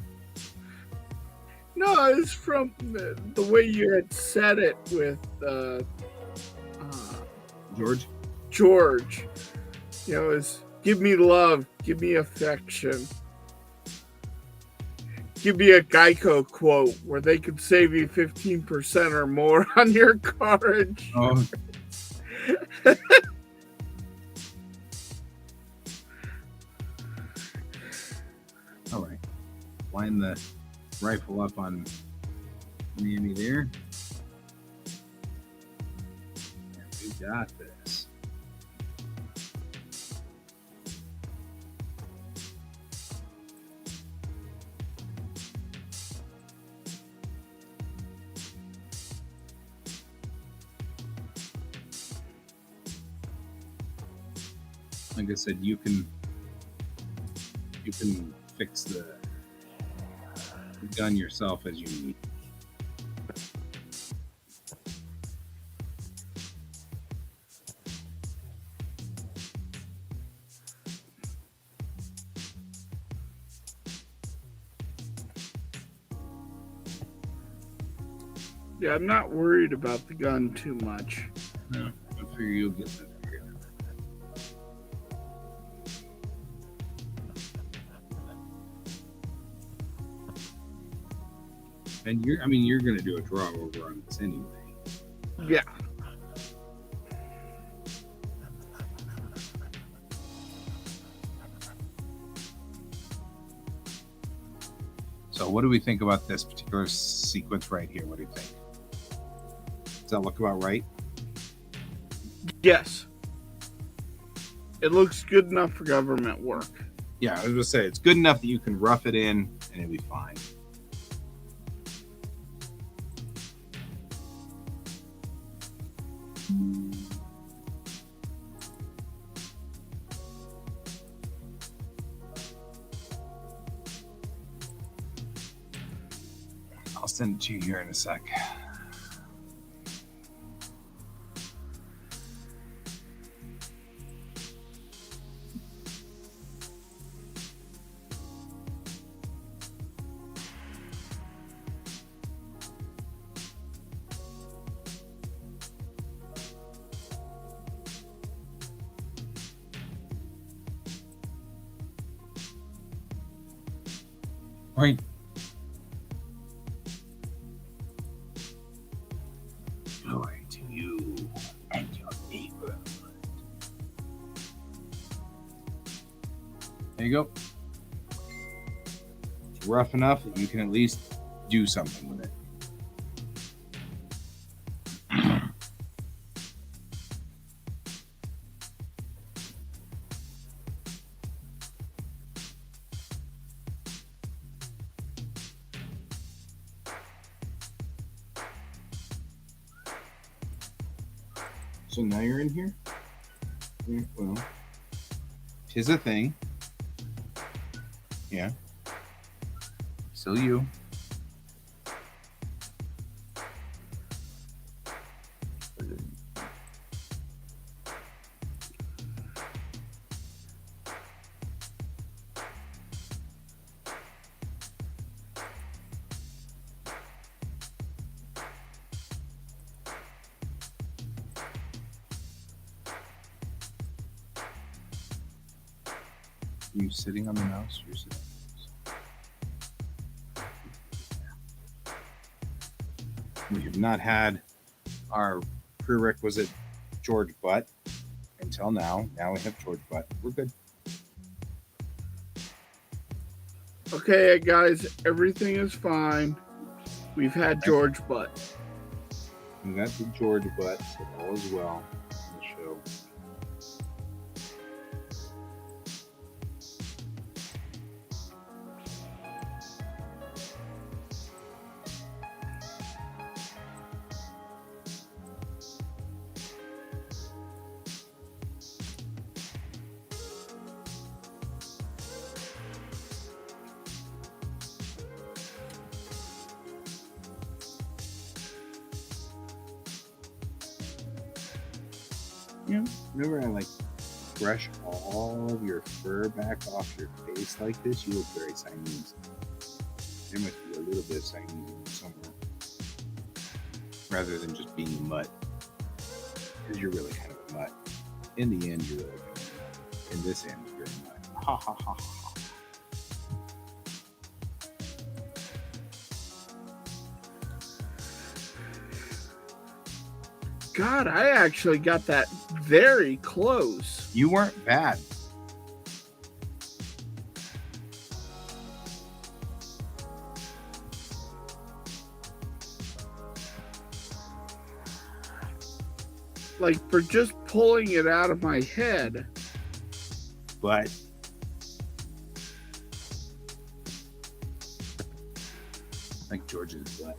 No, it's from the way you had said it with George. You know, is give me love, give me affection. Give me a Geico quote where they could save you 15% or more on your car insurance. Oh. All right. Line the rifle up on Mammy there. And we got this. Like I said, you can fix the gun yourself as you need. Yeah, I'm not worried about the gun too much. No, I figure you'll get that. And you're going to do a draw over on this anyway. Yeah. So what do we think about this particular sequence right here? What do you think? Does that look about right? Yes. It looks good enough for government work. Yeah, I was going to say, it's good enough that you can rough it in and it'll be fine. I'll send it to you here in a sec. Right. Joy to you and your neighborhood. There you go. It's rough enough that you can at least do something with it. So now you're in here? Yeah, well, tis a thing. Yeah. Still you. You sitting on the mouse? You're sitting on the mouse. We have not had our prerequisite George Butt until now. Now we have George Butt. We're good. Okay, guys, everything is fine. We've had George Butt. We got the George butt, so all is well on the show. You know, remember I like brush all of your fur back off your face like this? You look very Siamese. There must be a little bit of Siamese in you somewhere. Rather than just being mutt. Because you're really kind of a mutt. In the end, you're really kind of a mutt. In this end, you're a mutt. Ha ha ha ha. God, I actually got that very close. You weren't bad. Like, for just pulling it out of my head. But like George's butt.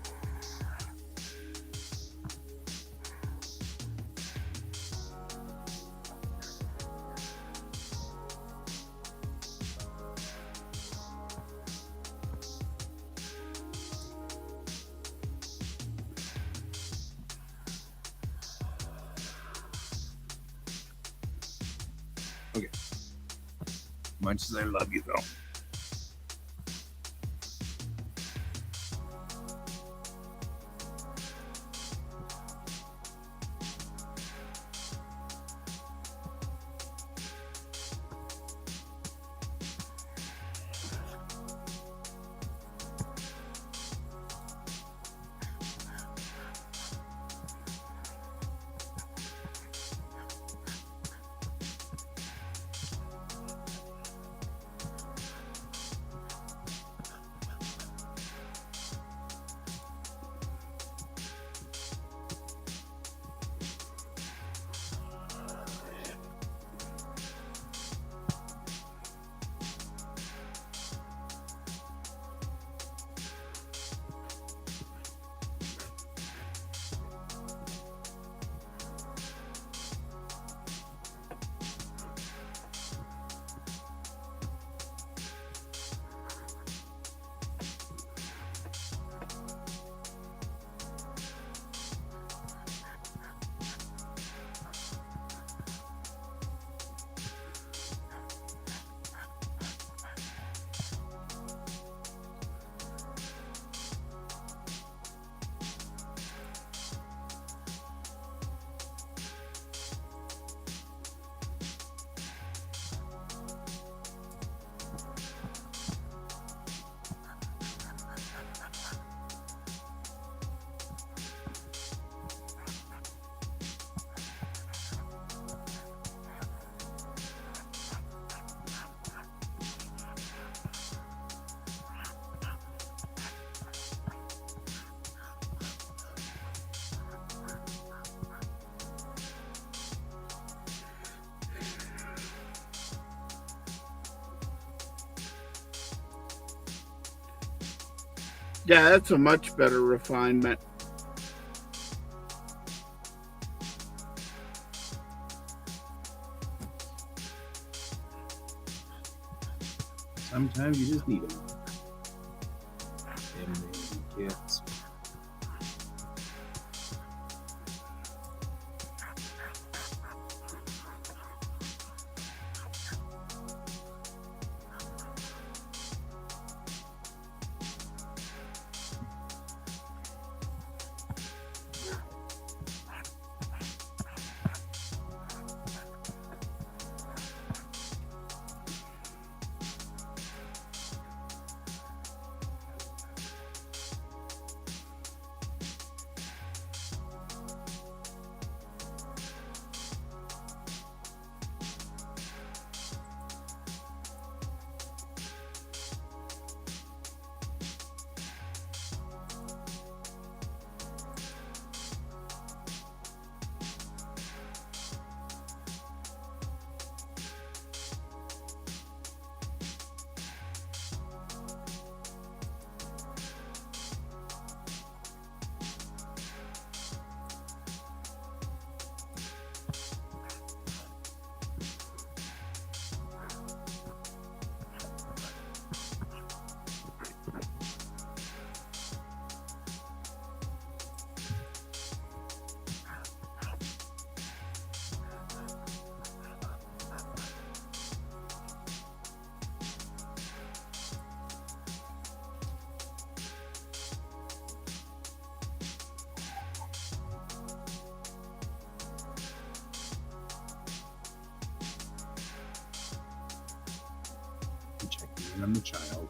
Okay. Much as I love you, though. Yeah, that's a much better refinement. Sometimes you just need them. And then kids. And I'm the child.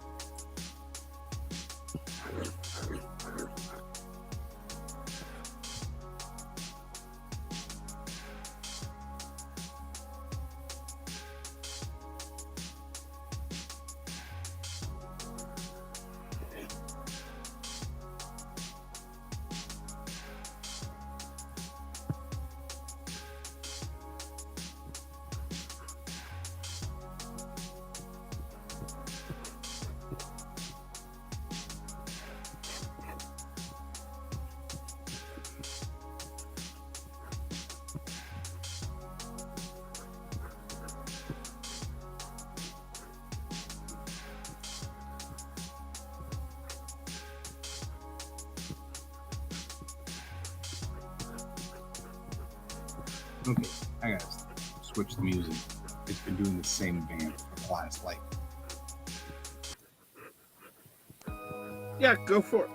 Okay, I gotta switch the music. It's been doing the same band for the last, like... Yeah, go for it.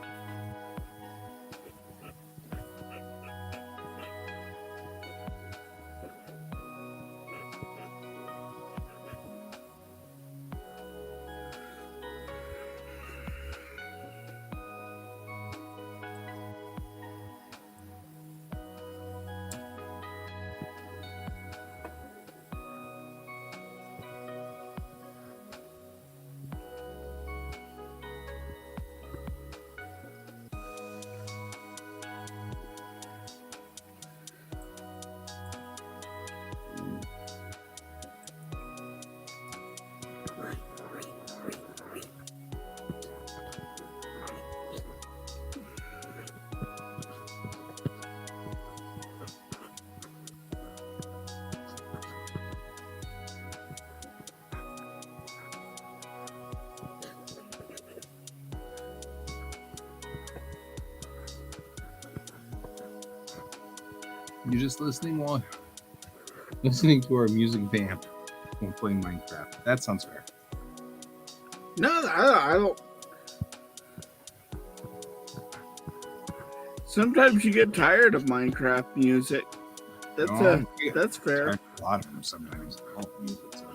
You're just listening to our music vamp while playing Minecraft. That sounds fair. No, I don't. Sometimes you get tired of Minecraft music. That's fair. A lot of them sometimes. All music, so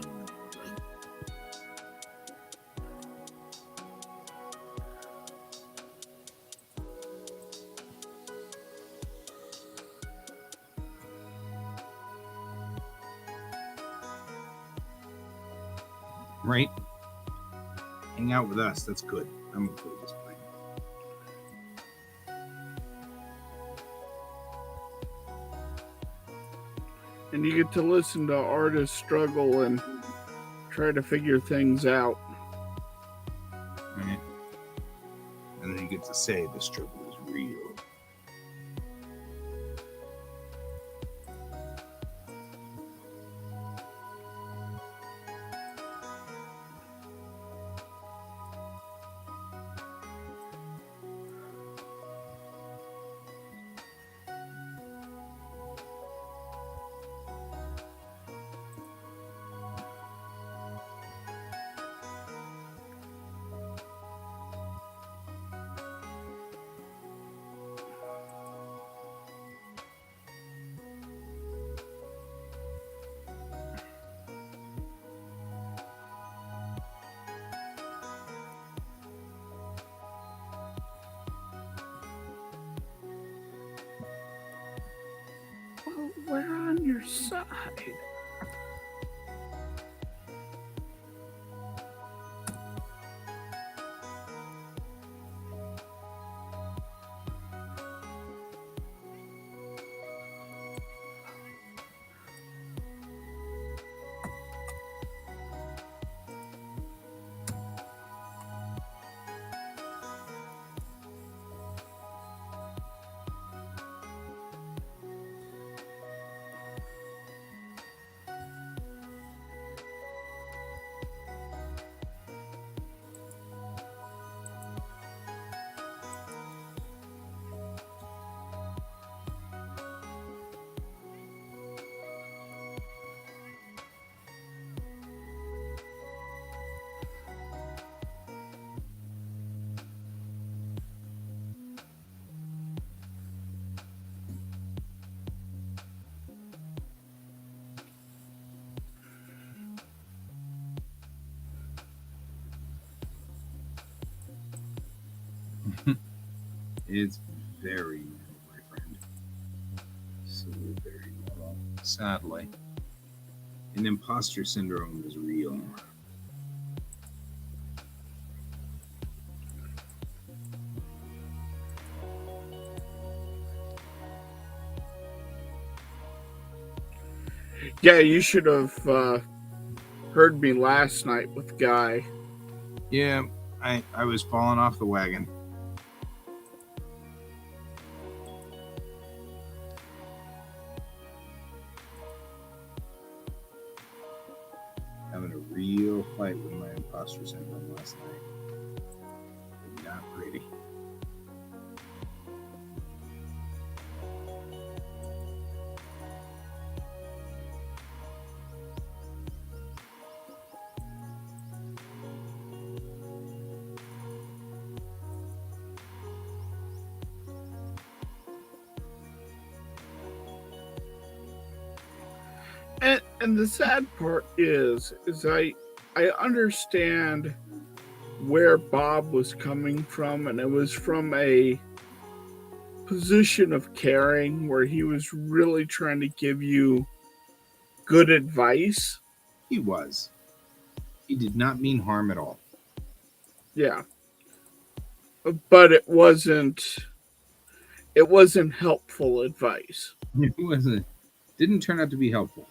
right? Hang out with us. That's good. I'm okay with this playing. And you get to listen to artists struggle and try to figure things out. Right? And then you get to say the struggle is real. Well, we're on your side. It's very normal, my friend. So very normal. Sadly, an imposter syndrome is real. Yeah, you should have heard me last night with Guy. Yeah, I was falling off the wagon. Having a real fight with my imposter syndrome last night. Not pretty. And the sad part is I understand where Bob was coming from, and it was from a position of caring where he was really trying to give you good advice. He was. He did not mean harm at all. Yeah. But it wasn't helpful advice. It wasn't. Didn't turn out to be helpful.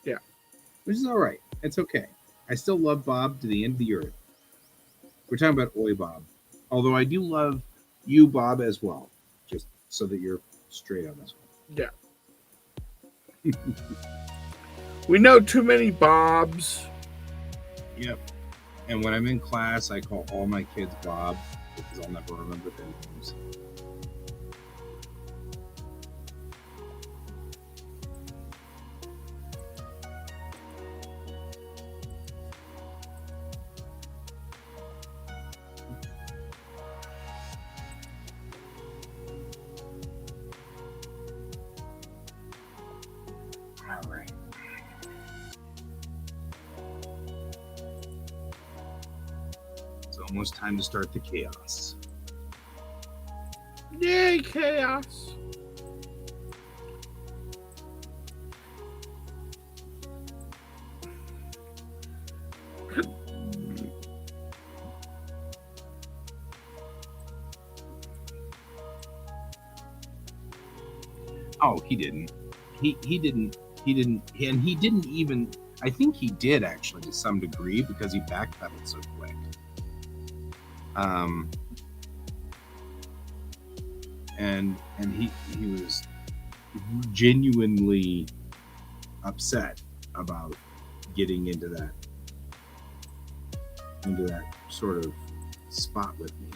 Yeah. Which is all right. It's okay. I still love Bob to the end of the earth. We're talking about Oi Bob. Although I do love you, Bob, as well. Just so that you're straight on this Yeah. We know too many Bobs. Yep. And when I'm in class, I call all my kids Bob because I'll never remember their names. All right. It's almost time to start the chaos. Yay, chaos. Oh, he didn't. He didn't. He didn't. And he didn't even. I think he did actually to some degree because he backpedaled so quick. And he was genuinely upset about getting into that sort of spot with me.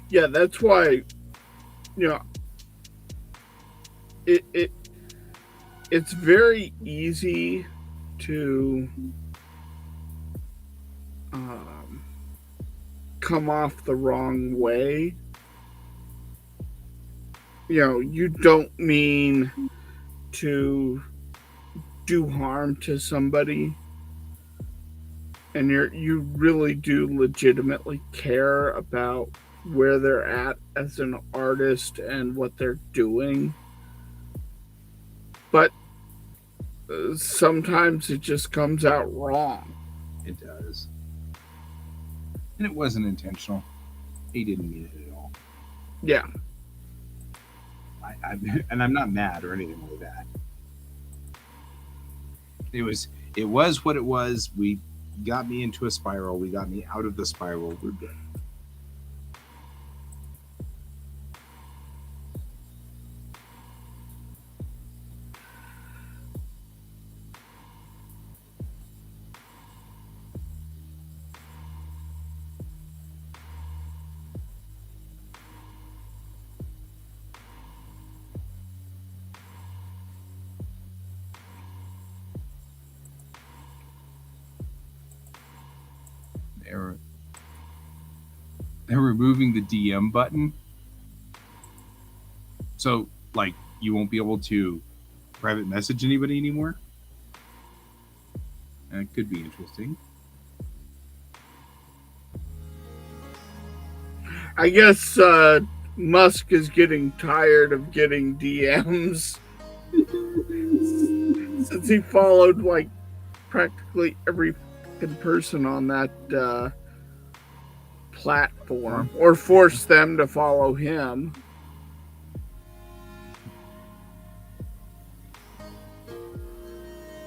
Yeah, that's why, you know, it's very easy to come off the wrong way. You know, you don't mean to do harm to somebody, and you really do legitimately care about where they're at as an artist and what they're doing. But sometimes it just comes out wrong. It does. And it wasn't intentional. He didn't mean it at all. Yeah. And I'm not mad or anything like that. It was what it was. We got me into a spiral. We got me out of the spiral. We're good. They're removing the DM button. So, like, you won't be able to private message anybody anymore? That could be interesting. I guess Musk is getting tired of getting DMs since he followed like practically every person on that platform, or forced them to follow him.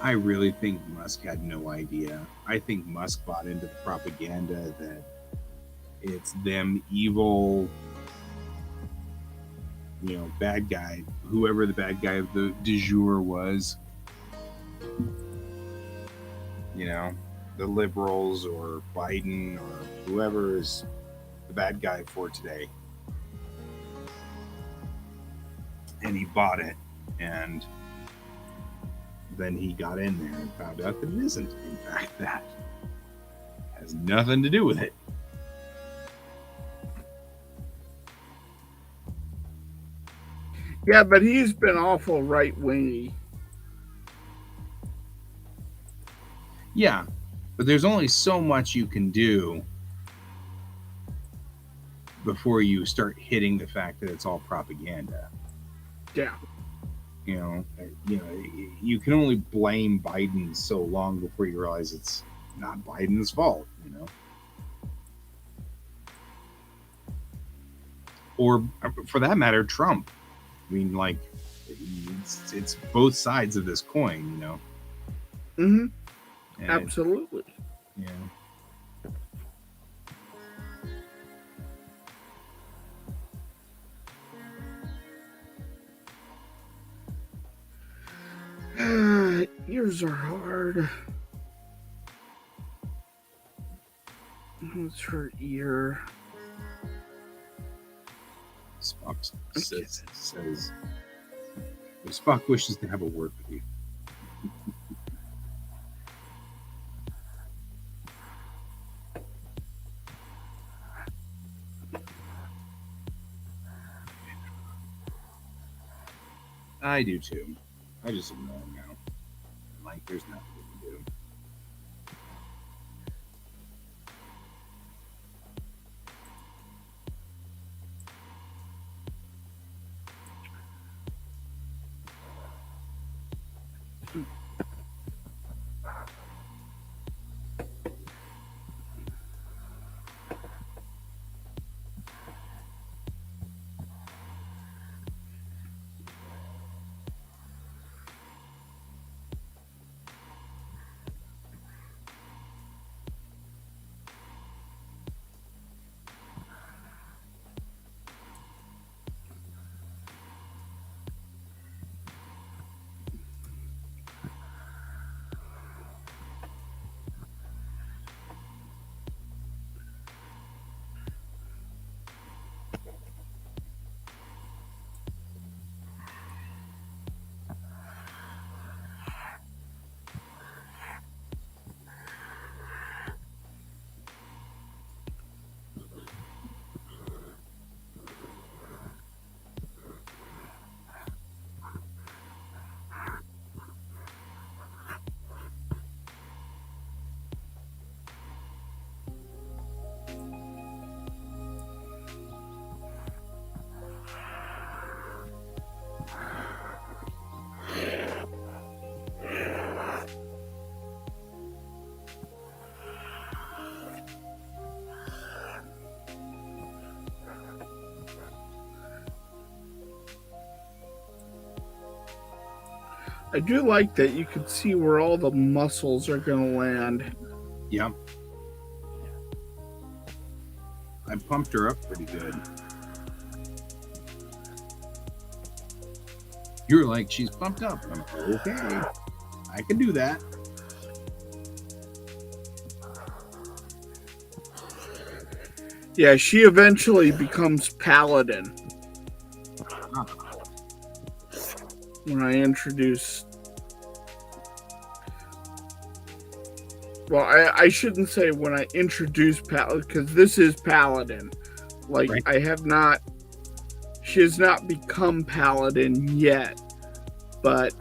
I really think Musk had no idea. I think Musk bought into the propaganda that it's them evil, bad guy, whoever the bad guy of the du jour was, the liberals or Biden or whoever is the bad guy for today. And he bought it, and then he got in there and found out that it isn't, in fact, that. It has nothing to do with it. Yeah, but he's been awful right-wingy. Yeah, but there's only so much you can do before you start hitting the fact that it's all propaganda. Yeah. You can only blame Biden so long before you realize it's not Biden's fault, Or, for that matter, Trump. I mean, like, it's both sides of this coin, Mm-hmm. And absolutely. Yeah. Years are hard. What's her ear? Spock says Spock wishes to have a word with you. I do too. I just ignore him now. Like, there's nothing we can do. I do like that you can see where all the muscles are going to land. Yeah. I pumped her up pretty good. You're like, she's pumped up. I'm like, okay, I can do that. Yeah, she eventually becomes Paladin. When I introduce... Well, I shouldn't say when I introduce Paladin, because this is Paladin. Like, right. She has not become Paladin yet, but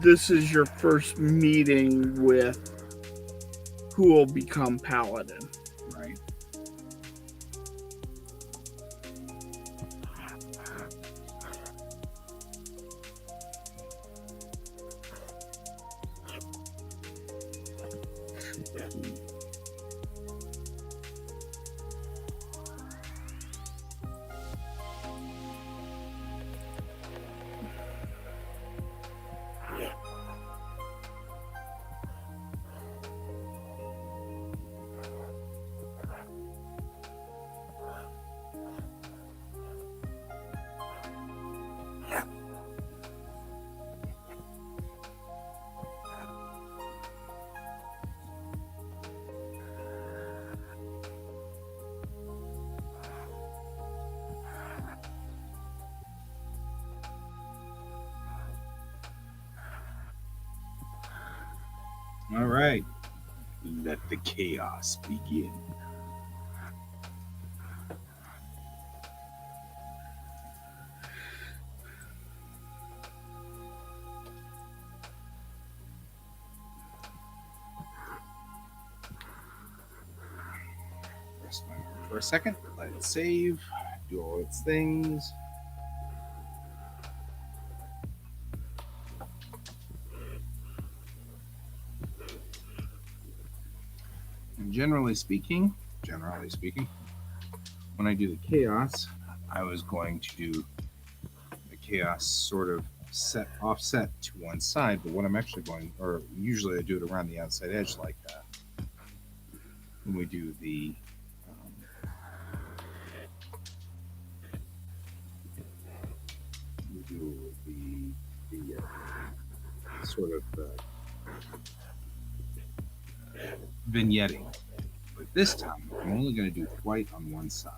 this is your first meeting with who will become Paladin. Right. All right. Let the chaos begin. Rest my mind for a second. Let it save. Do all its things. And generally speaking, when I do the chaos, I was going to do the chaos sort of offset to one side, but what I'm actually going, or usually I do it around the outside edge like that. When we do um, the sort of vignetting. But this time, I'm only going to do white on one side.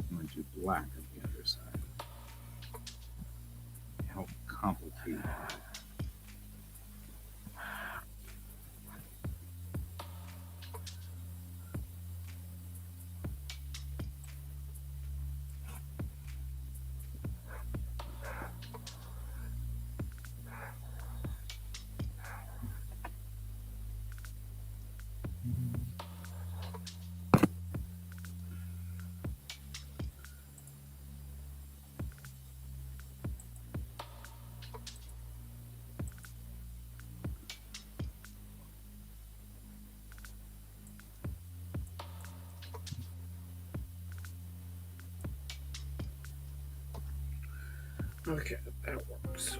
I'm going to do black on the other side. Help complicate. Okay, that works.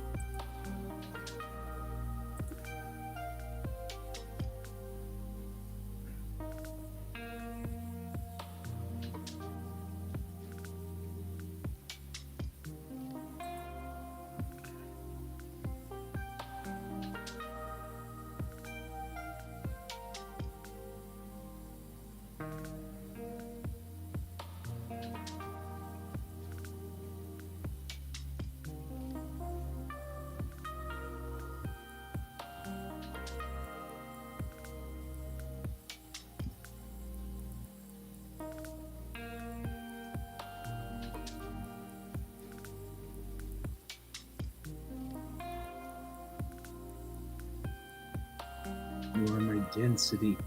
You are my density.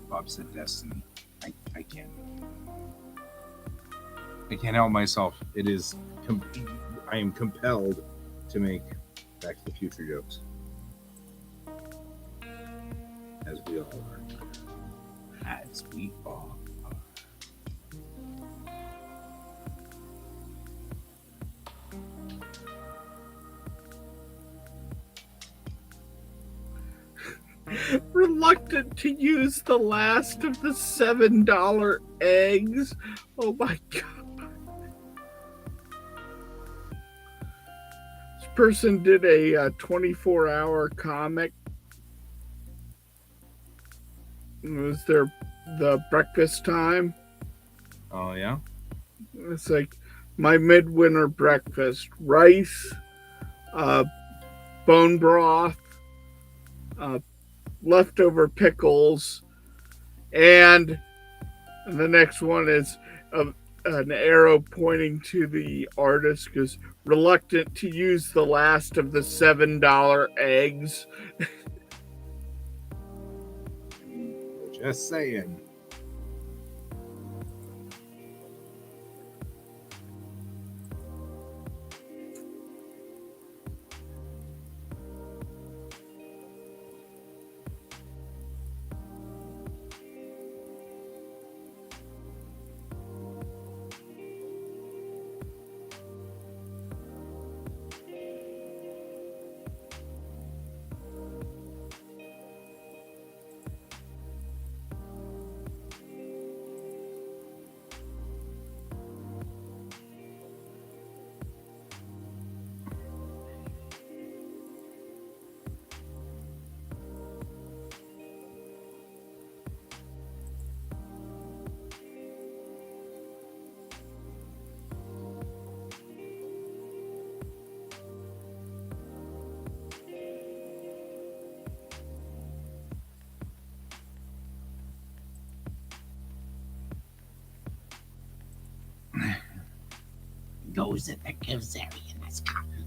Bob said destiny. I can't. I can't help myself. It is. I am compelled to make Back to the Future jokes, as we all are. As we all are. Reluctant to use the last of the $7 eggs. Oh my god. This person did a 24-hour comic. It was the breakfast time. Oh yeah. It's like my midwinter breakfast: rice, bone broth, uh, leftover pickles, and the next one is an arrow pointing to the artist because reluctant to use the last of the $7 eggs. Just saying. Who's it that gives Arian this cotton?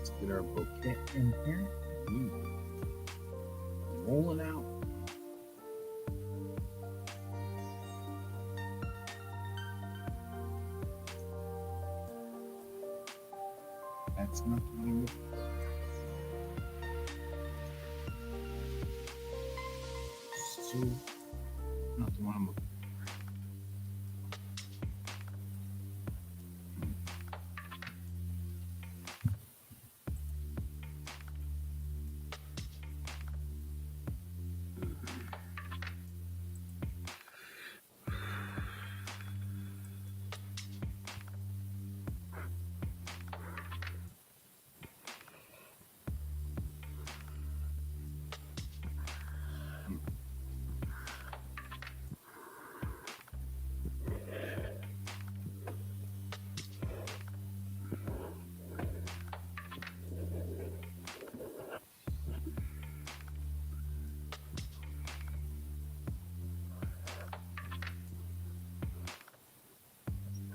Let's get our bouquet in here. Rolling out. That's not the one. So, not the one I'm looking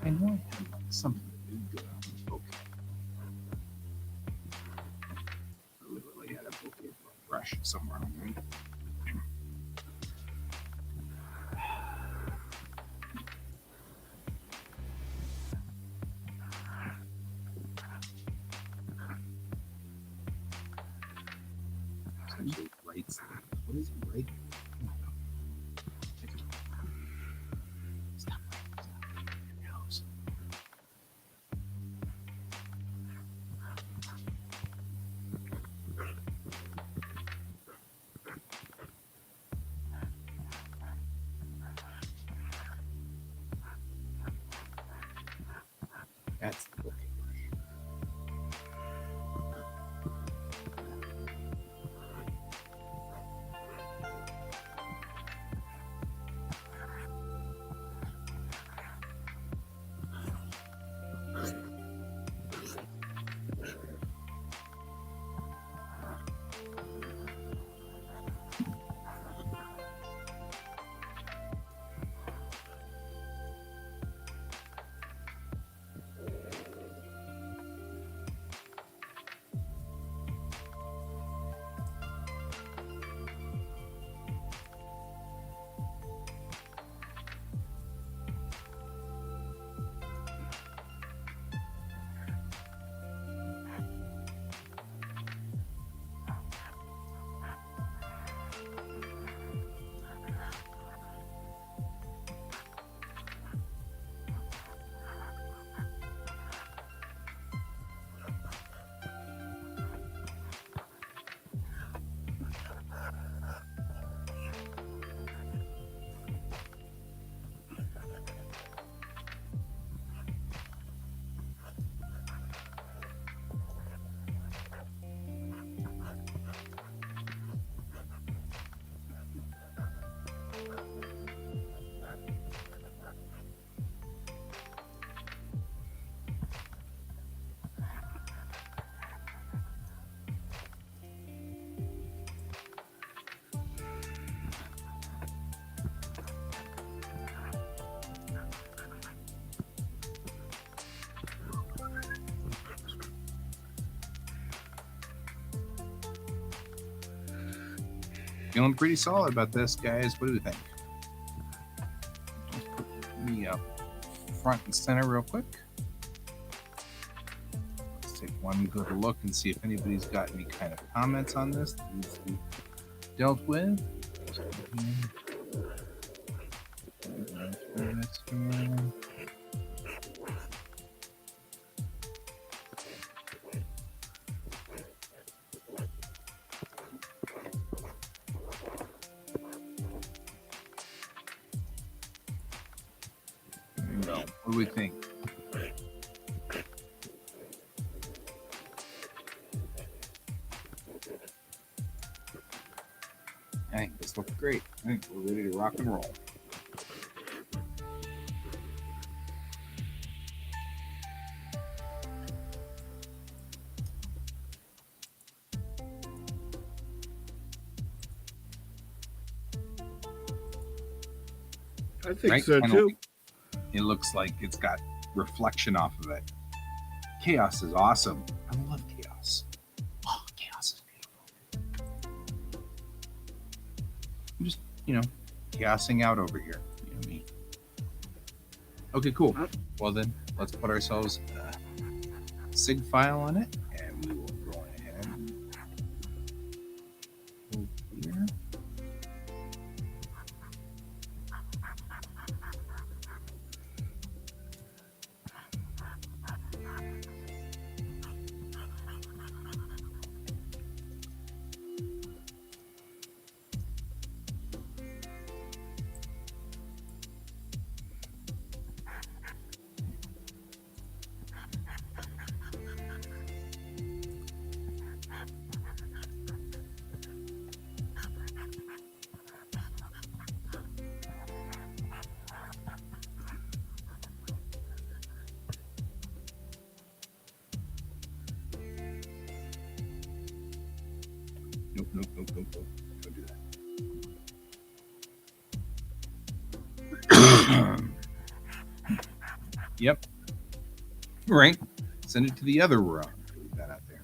I know I had like something really good on the bouquet. I literally had a bouquet for a brush somewhere on me. Essentially writes. What is it writing? Stop writing your nose. That's the bouquet brush. Feeling pretty solid about this, guys. What do you think? Let me front and center real quick. Let's take one good look and see if anybody's got any kind of comments on this that needs to be dealt with. What do we think? I think this looks great. I think we're ready to rock and roll. I think Right? so too. It looks like it's got reflection off of it. Chaos is awesome. I love chaos. Oh, chaos is beautiful. I'm just, chaosing out over here. You know me. Okay, cool. Well then, let's put ourselves a sig file on it, and we will go ahead and over here. Nope. Don't do that. Yep. Right. Send it to the other room. Leave that out there.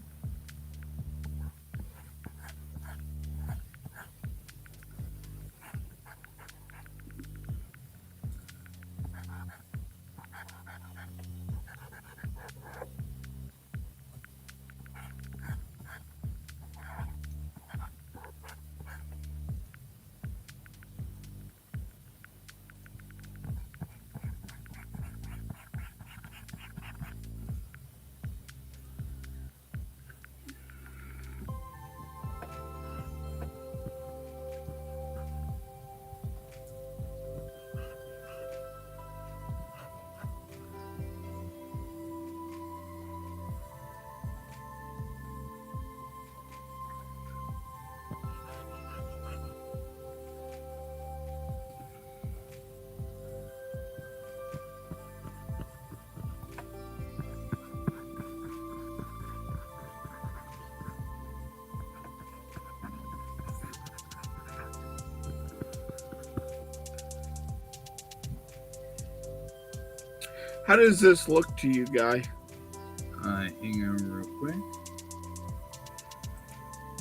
How does this look to you, Guy? Hang on real quick.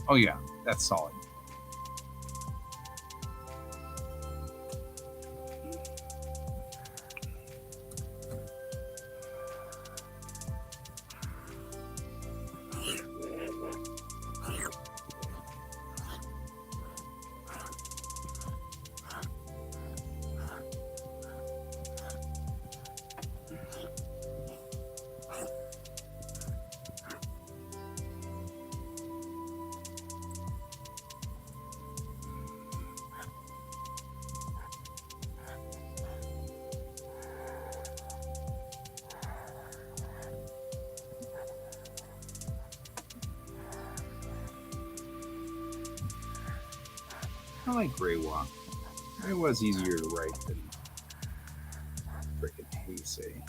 Oh yeah, that's solid. I like gray walk. It was easier to write than frickin' Heisei.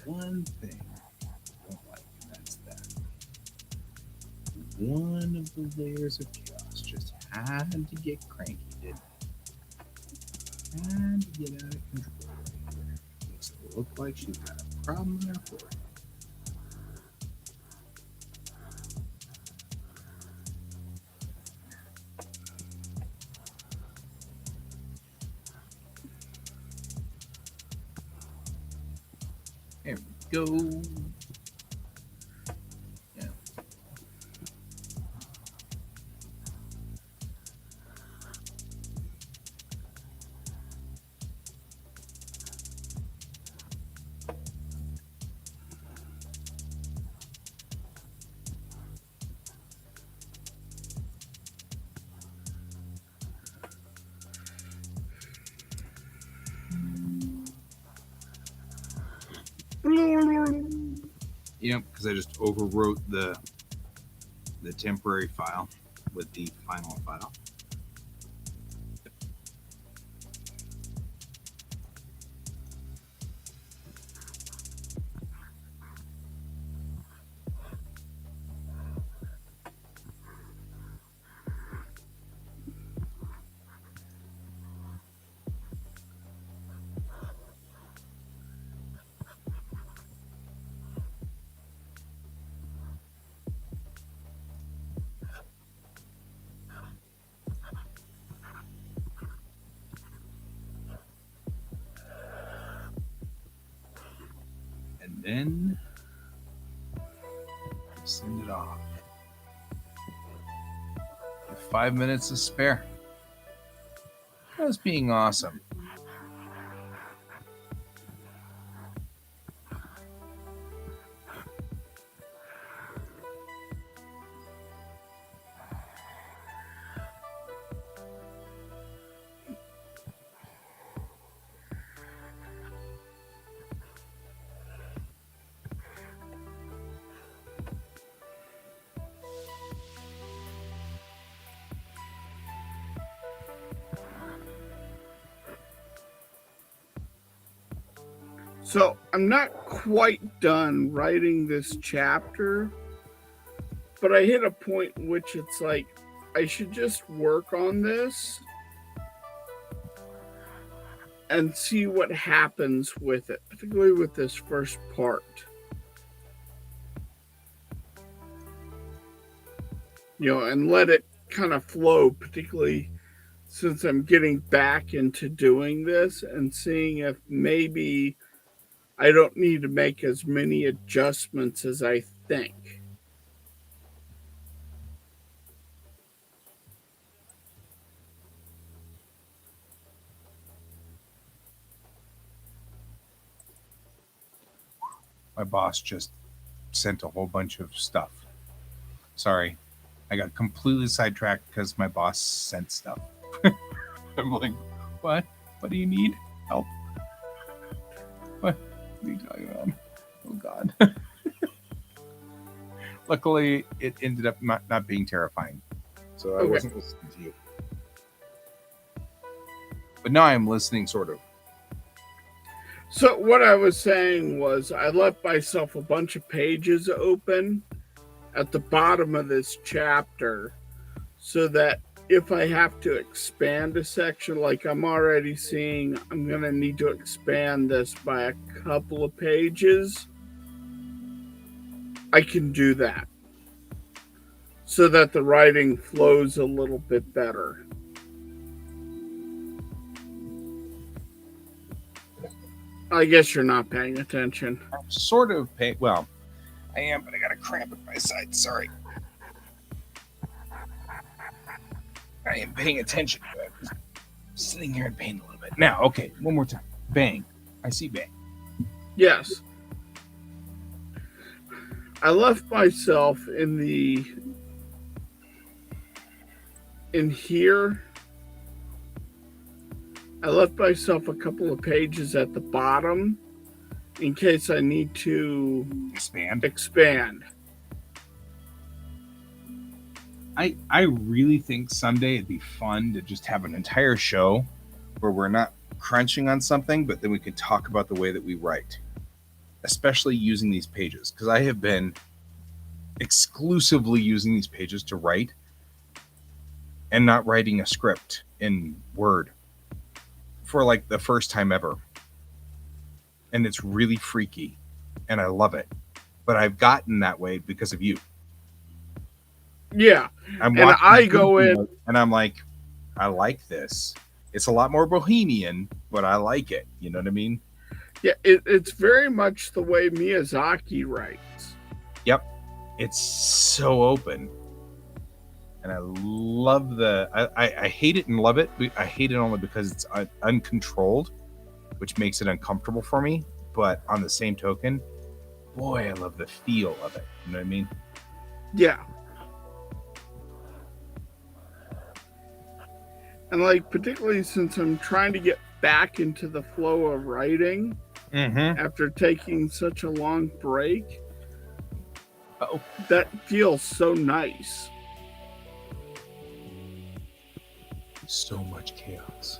One thing I don't like, and that's that one of the layers of chaos just had to get cranky, didn't it? Had to get out of control right here. Makes it look like she's got a problem in her forehead. There we go. Yeah. Yep, because I just overwrote the temporary file with the final file. And then send it off. With 5 minutes to spare. That's being awesome. So I'm not quite done writing this chapter, but I hit a point in which it's like I should just work on this and see what happens with it, particularly with this first part. And let it kind of flow, particularly since I'm getting back into doing this and seeing if maybe I don't need to make as many adjustments as I think. My boss just sent a whole bunch of stuff. Sorry, I got completely sidetracked because my boss sent stuff. I'm like, what? What do you need? Help? What are you talking about? Oh, God. Luckily, it ended up not being terrifying. So I wasn't listening to you. But now I'm listening, sort of. So what I was saying was I left myself a bunch of pages open at the bottom of this chapter so that if I have to expand a section, like I'm already seeing I'm going to need to expand this by a couple of pages, I can do that so that the writing flows a little bit better. I guess you're not paying attention. I'm sort of paying. Well, I am, but I got a cramp in my side. Sorry. I am paying attention, but I'm sitting here in pain a little bit. Now, okay, one more time. Bang. I see bang. Yes. I left myself in the in here, I left myself a couple of pages at the bottom in case I need to expand. I really think someday it'd be fun to just have an entire show where we're not crunching on something, but then we can talk about the way that we write, especially using these pages, because I have been exclusively using these pages to write and not writing a script in Word for like the first time ever. And it's really freaky and I love it. But I've gotten that way because of you. Yeah. I'm and watching I go in and I'm like, I like this. It's a lot more bohemian, but I like it. You know what I mean? Yeah, it's very much the way Miyazaki writes. Yep. It's so open. And I love I hate it and love it. I hate it only because it's uncontrolled, which makes it uncomfortable for me. But on the same token, boy, I love the feel of it. You know what I mean? Yeah. And like, particularly since I'm trying to get back into the flow of writing after taking such a long break, that feels so nice. So much chaos.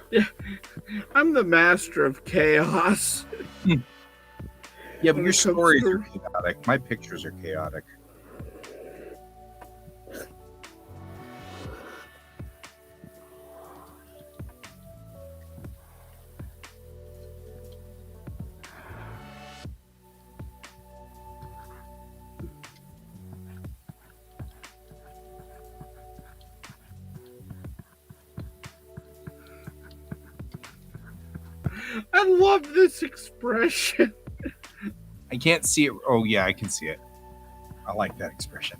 Yeah, I'm the master of chaos. Yeah, but your stories are chaotic. My pictures are chaotic. I love this expression. I can't see it. Oh, yeah, I can see it. I like that expression.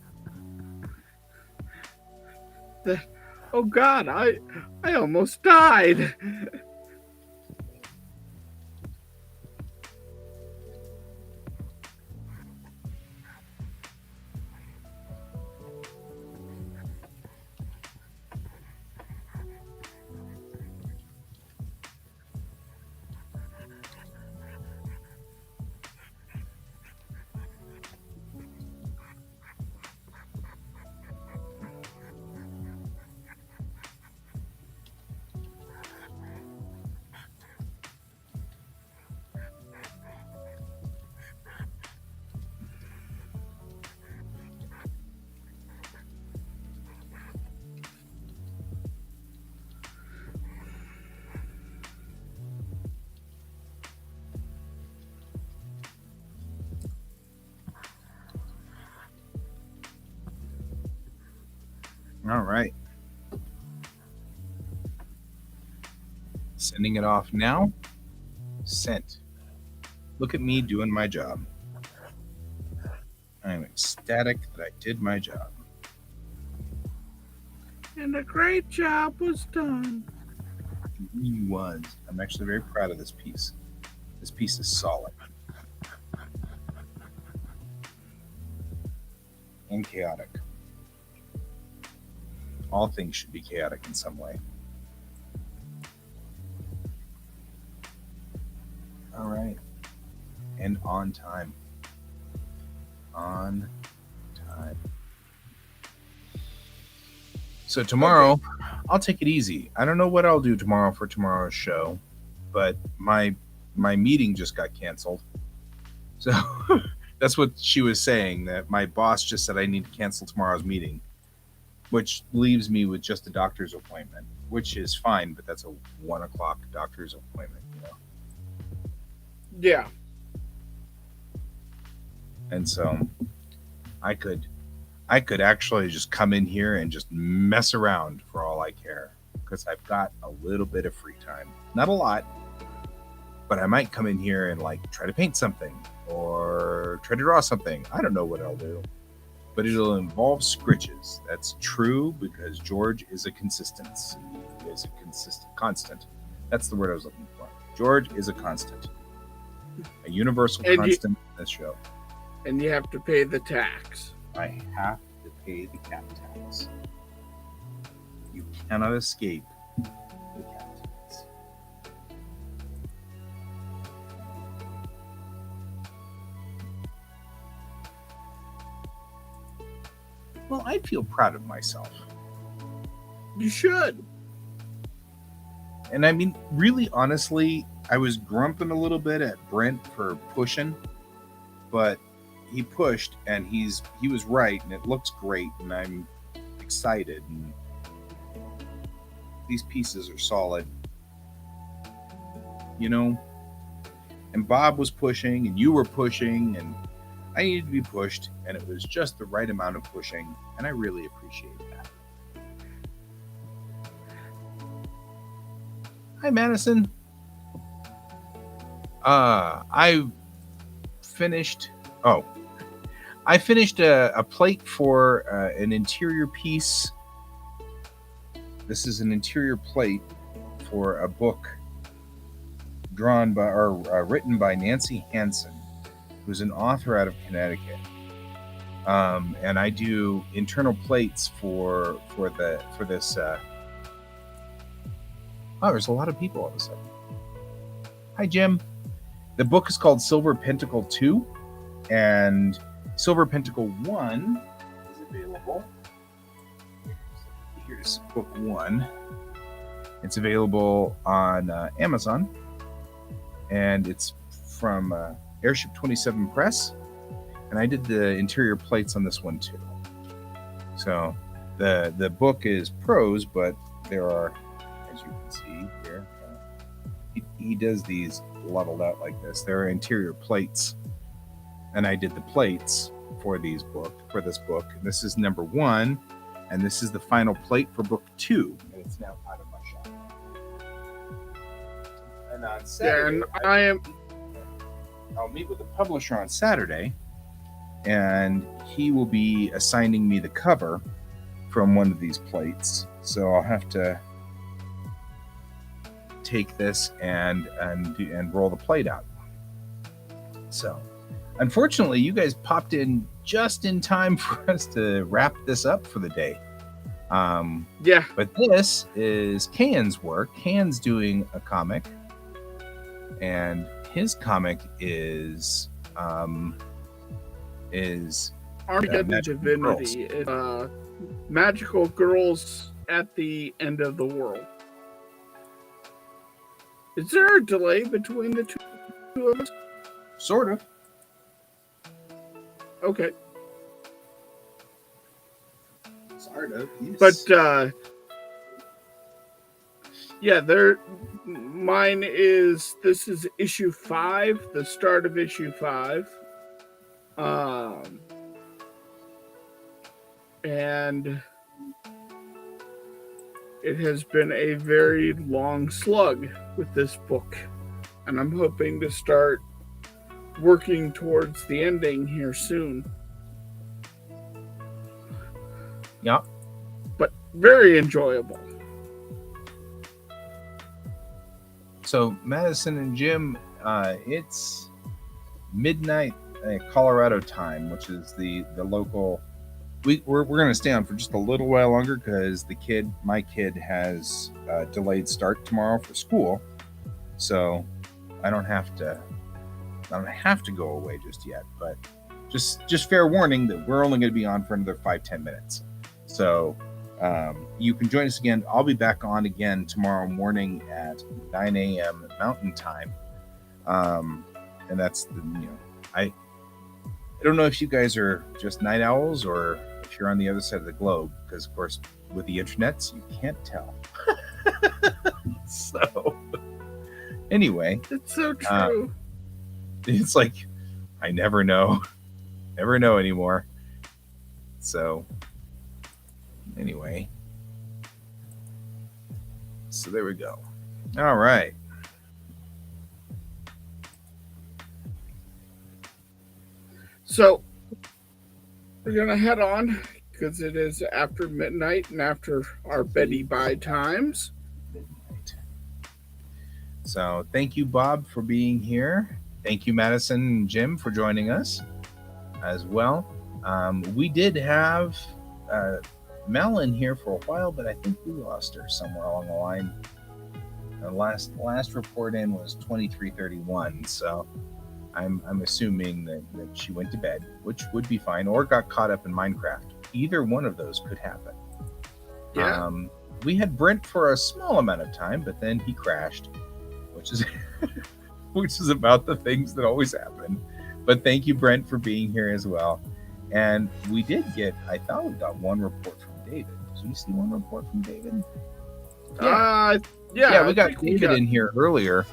Oh God, I almost died. All right. Sending it off now. Sent. Look at me doing my job. I'm ecstatic that I did my job. And a great job was done. It really was. I'm actually very proud of this piece. This piece is solid. And chaotic. All things should be chaotic in some way. All right. And on time. On time. So tomorrow, I'll take it easy. I don't know what I'll do tomorrow for tomorrow's show, but my meeting just got canceled. So that's what she was saying, that my boss just said I need to cancel tomorrow's meeting, which leaves me with just a doctor's appointment, which is fine, but that's a 1 o'clock doctor's appointment, you know? Yeah. And so I could actually just come in here and just mess around for all I care, because I've got a little bit of free time. Not a lot, but I might come in here and like try to paint something or try to draw something. I don't know what I'll do, but it'll involve scritches. That's true, because George is a consistency. He is a constant. That's the word I was looking for. George is a constant, a universal constant in this show. and you have to pay the tax. I have to pay the cat tax. You cannot escape the cat tax. Well, I feel proud of myself. You should. And I mean, really, honestly, I was grumping a little bit at Brent for pushing, but he pushed, and he was right, and it looks great, and I'm excited, and these pieces are solid, you know. And Bob was pushing, and you were pushing, and I needed to be pushed, and it was just the right amount of pushing, and I really appreciate that. Hi, Madison. I finished a plate for an interior piece. This is an interior plate for a book drawn by or written by Nancy Hansen, who's an author out of Connecticut. And I do internal plates for this. Oh, there's a lot of people all of a sudden. Hi, Jim. The book is called Silver Pentacle 2, and Silver Pentacle 1 is available. Here's book 1. It's available on Amazon, and it's from Airship 27 Press, and I did the interior plates on this one too. So the book is prose, but there are, as you can see here, he does these leveled out like this. There are interior plates, and I did the plates for this book. And this is number 1, and this is the final plate for book 2, and it's now out of my shop. And on Saturday, I'll meet with the publisher on Saturday, and he will be assigning me the cover from one of these plates. So I'll have to take this and roll the plate out. So, unfortunately, you guys popped in just in time for us to wrap this up for the day. Yeah. But this is Can's work. Can's doing a comic, and his comic is Armageddon Divinity. It's magical girls at the end of the world. Is there a delay between the two of us? Sort of. Okay. Sort of. Yes. But yeah, this is issue 5, the start of issue 5. And it has been a very long slug with this book, and I'm hoping to start working towards the ending here soon. Yeah. But very enjoyable. So Madison and Jim, it's midnight Colorado time, which is the local. We're going to stay on for just a little while longer because my kid has a delayed start tomorrow for school, so I don't have to go away just yet. But just fair warning that we're only going to be on for another 5-10 minutes. So you can join us again. I'll be back on again tomorrow morning at 9 a.m. Mountain Time, and that's I don't know if you guys are just night owls or if you're on the other side of the globe, because of course with the internets you can't tell. So anyway, it's so true. It's like I never know anymore. So anyway, so there we go. All right. So we're gonna head on because it is after midnight and after our Betty Bye times. Midnight. So thank you, Bob, for being here. Thank you, Madison and Jim, for joining us. as well. We did have Mel in here for a while, but I think we lost her somewhere along the line. The last report in was 23:31, so I'm assuming that she went to bed, which would be fine, or got caught up in Minecraft. Either one of those could happen. Yeah. We had Brent for a small amount of time, but then he crashed, which is which is about the things that always happen. But thank you, Brent, for being here as well. And we did get, I thought we got one report from David. Did you see one report from David? Yeah, we I got think David in here earlier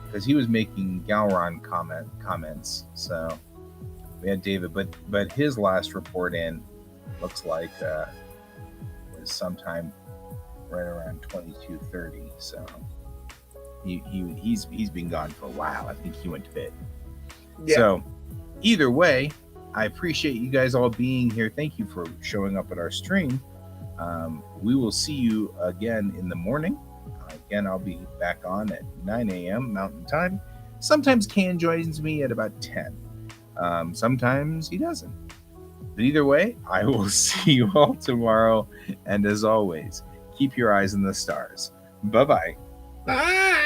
because he was making Galron comments. So we had David, but his last report in looks like was sometime right around 22:30. So he's been gone for a while. I think he went to bed. Yeah. So either way, I appreciate you guys all being here. Thank you for showing up at our stream. We will see you again in the morning. Again, I'll be back on at 9 a.m. Mountain Time. Sometimes Can joins me at about 10. Sometimes he doesn't. But either way, I will see you all tomorrow. And as always, keep your eyes on the stars. Bye-bye. Bye.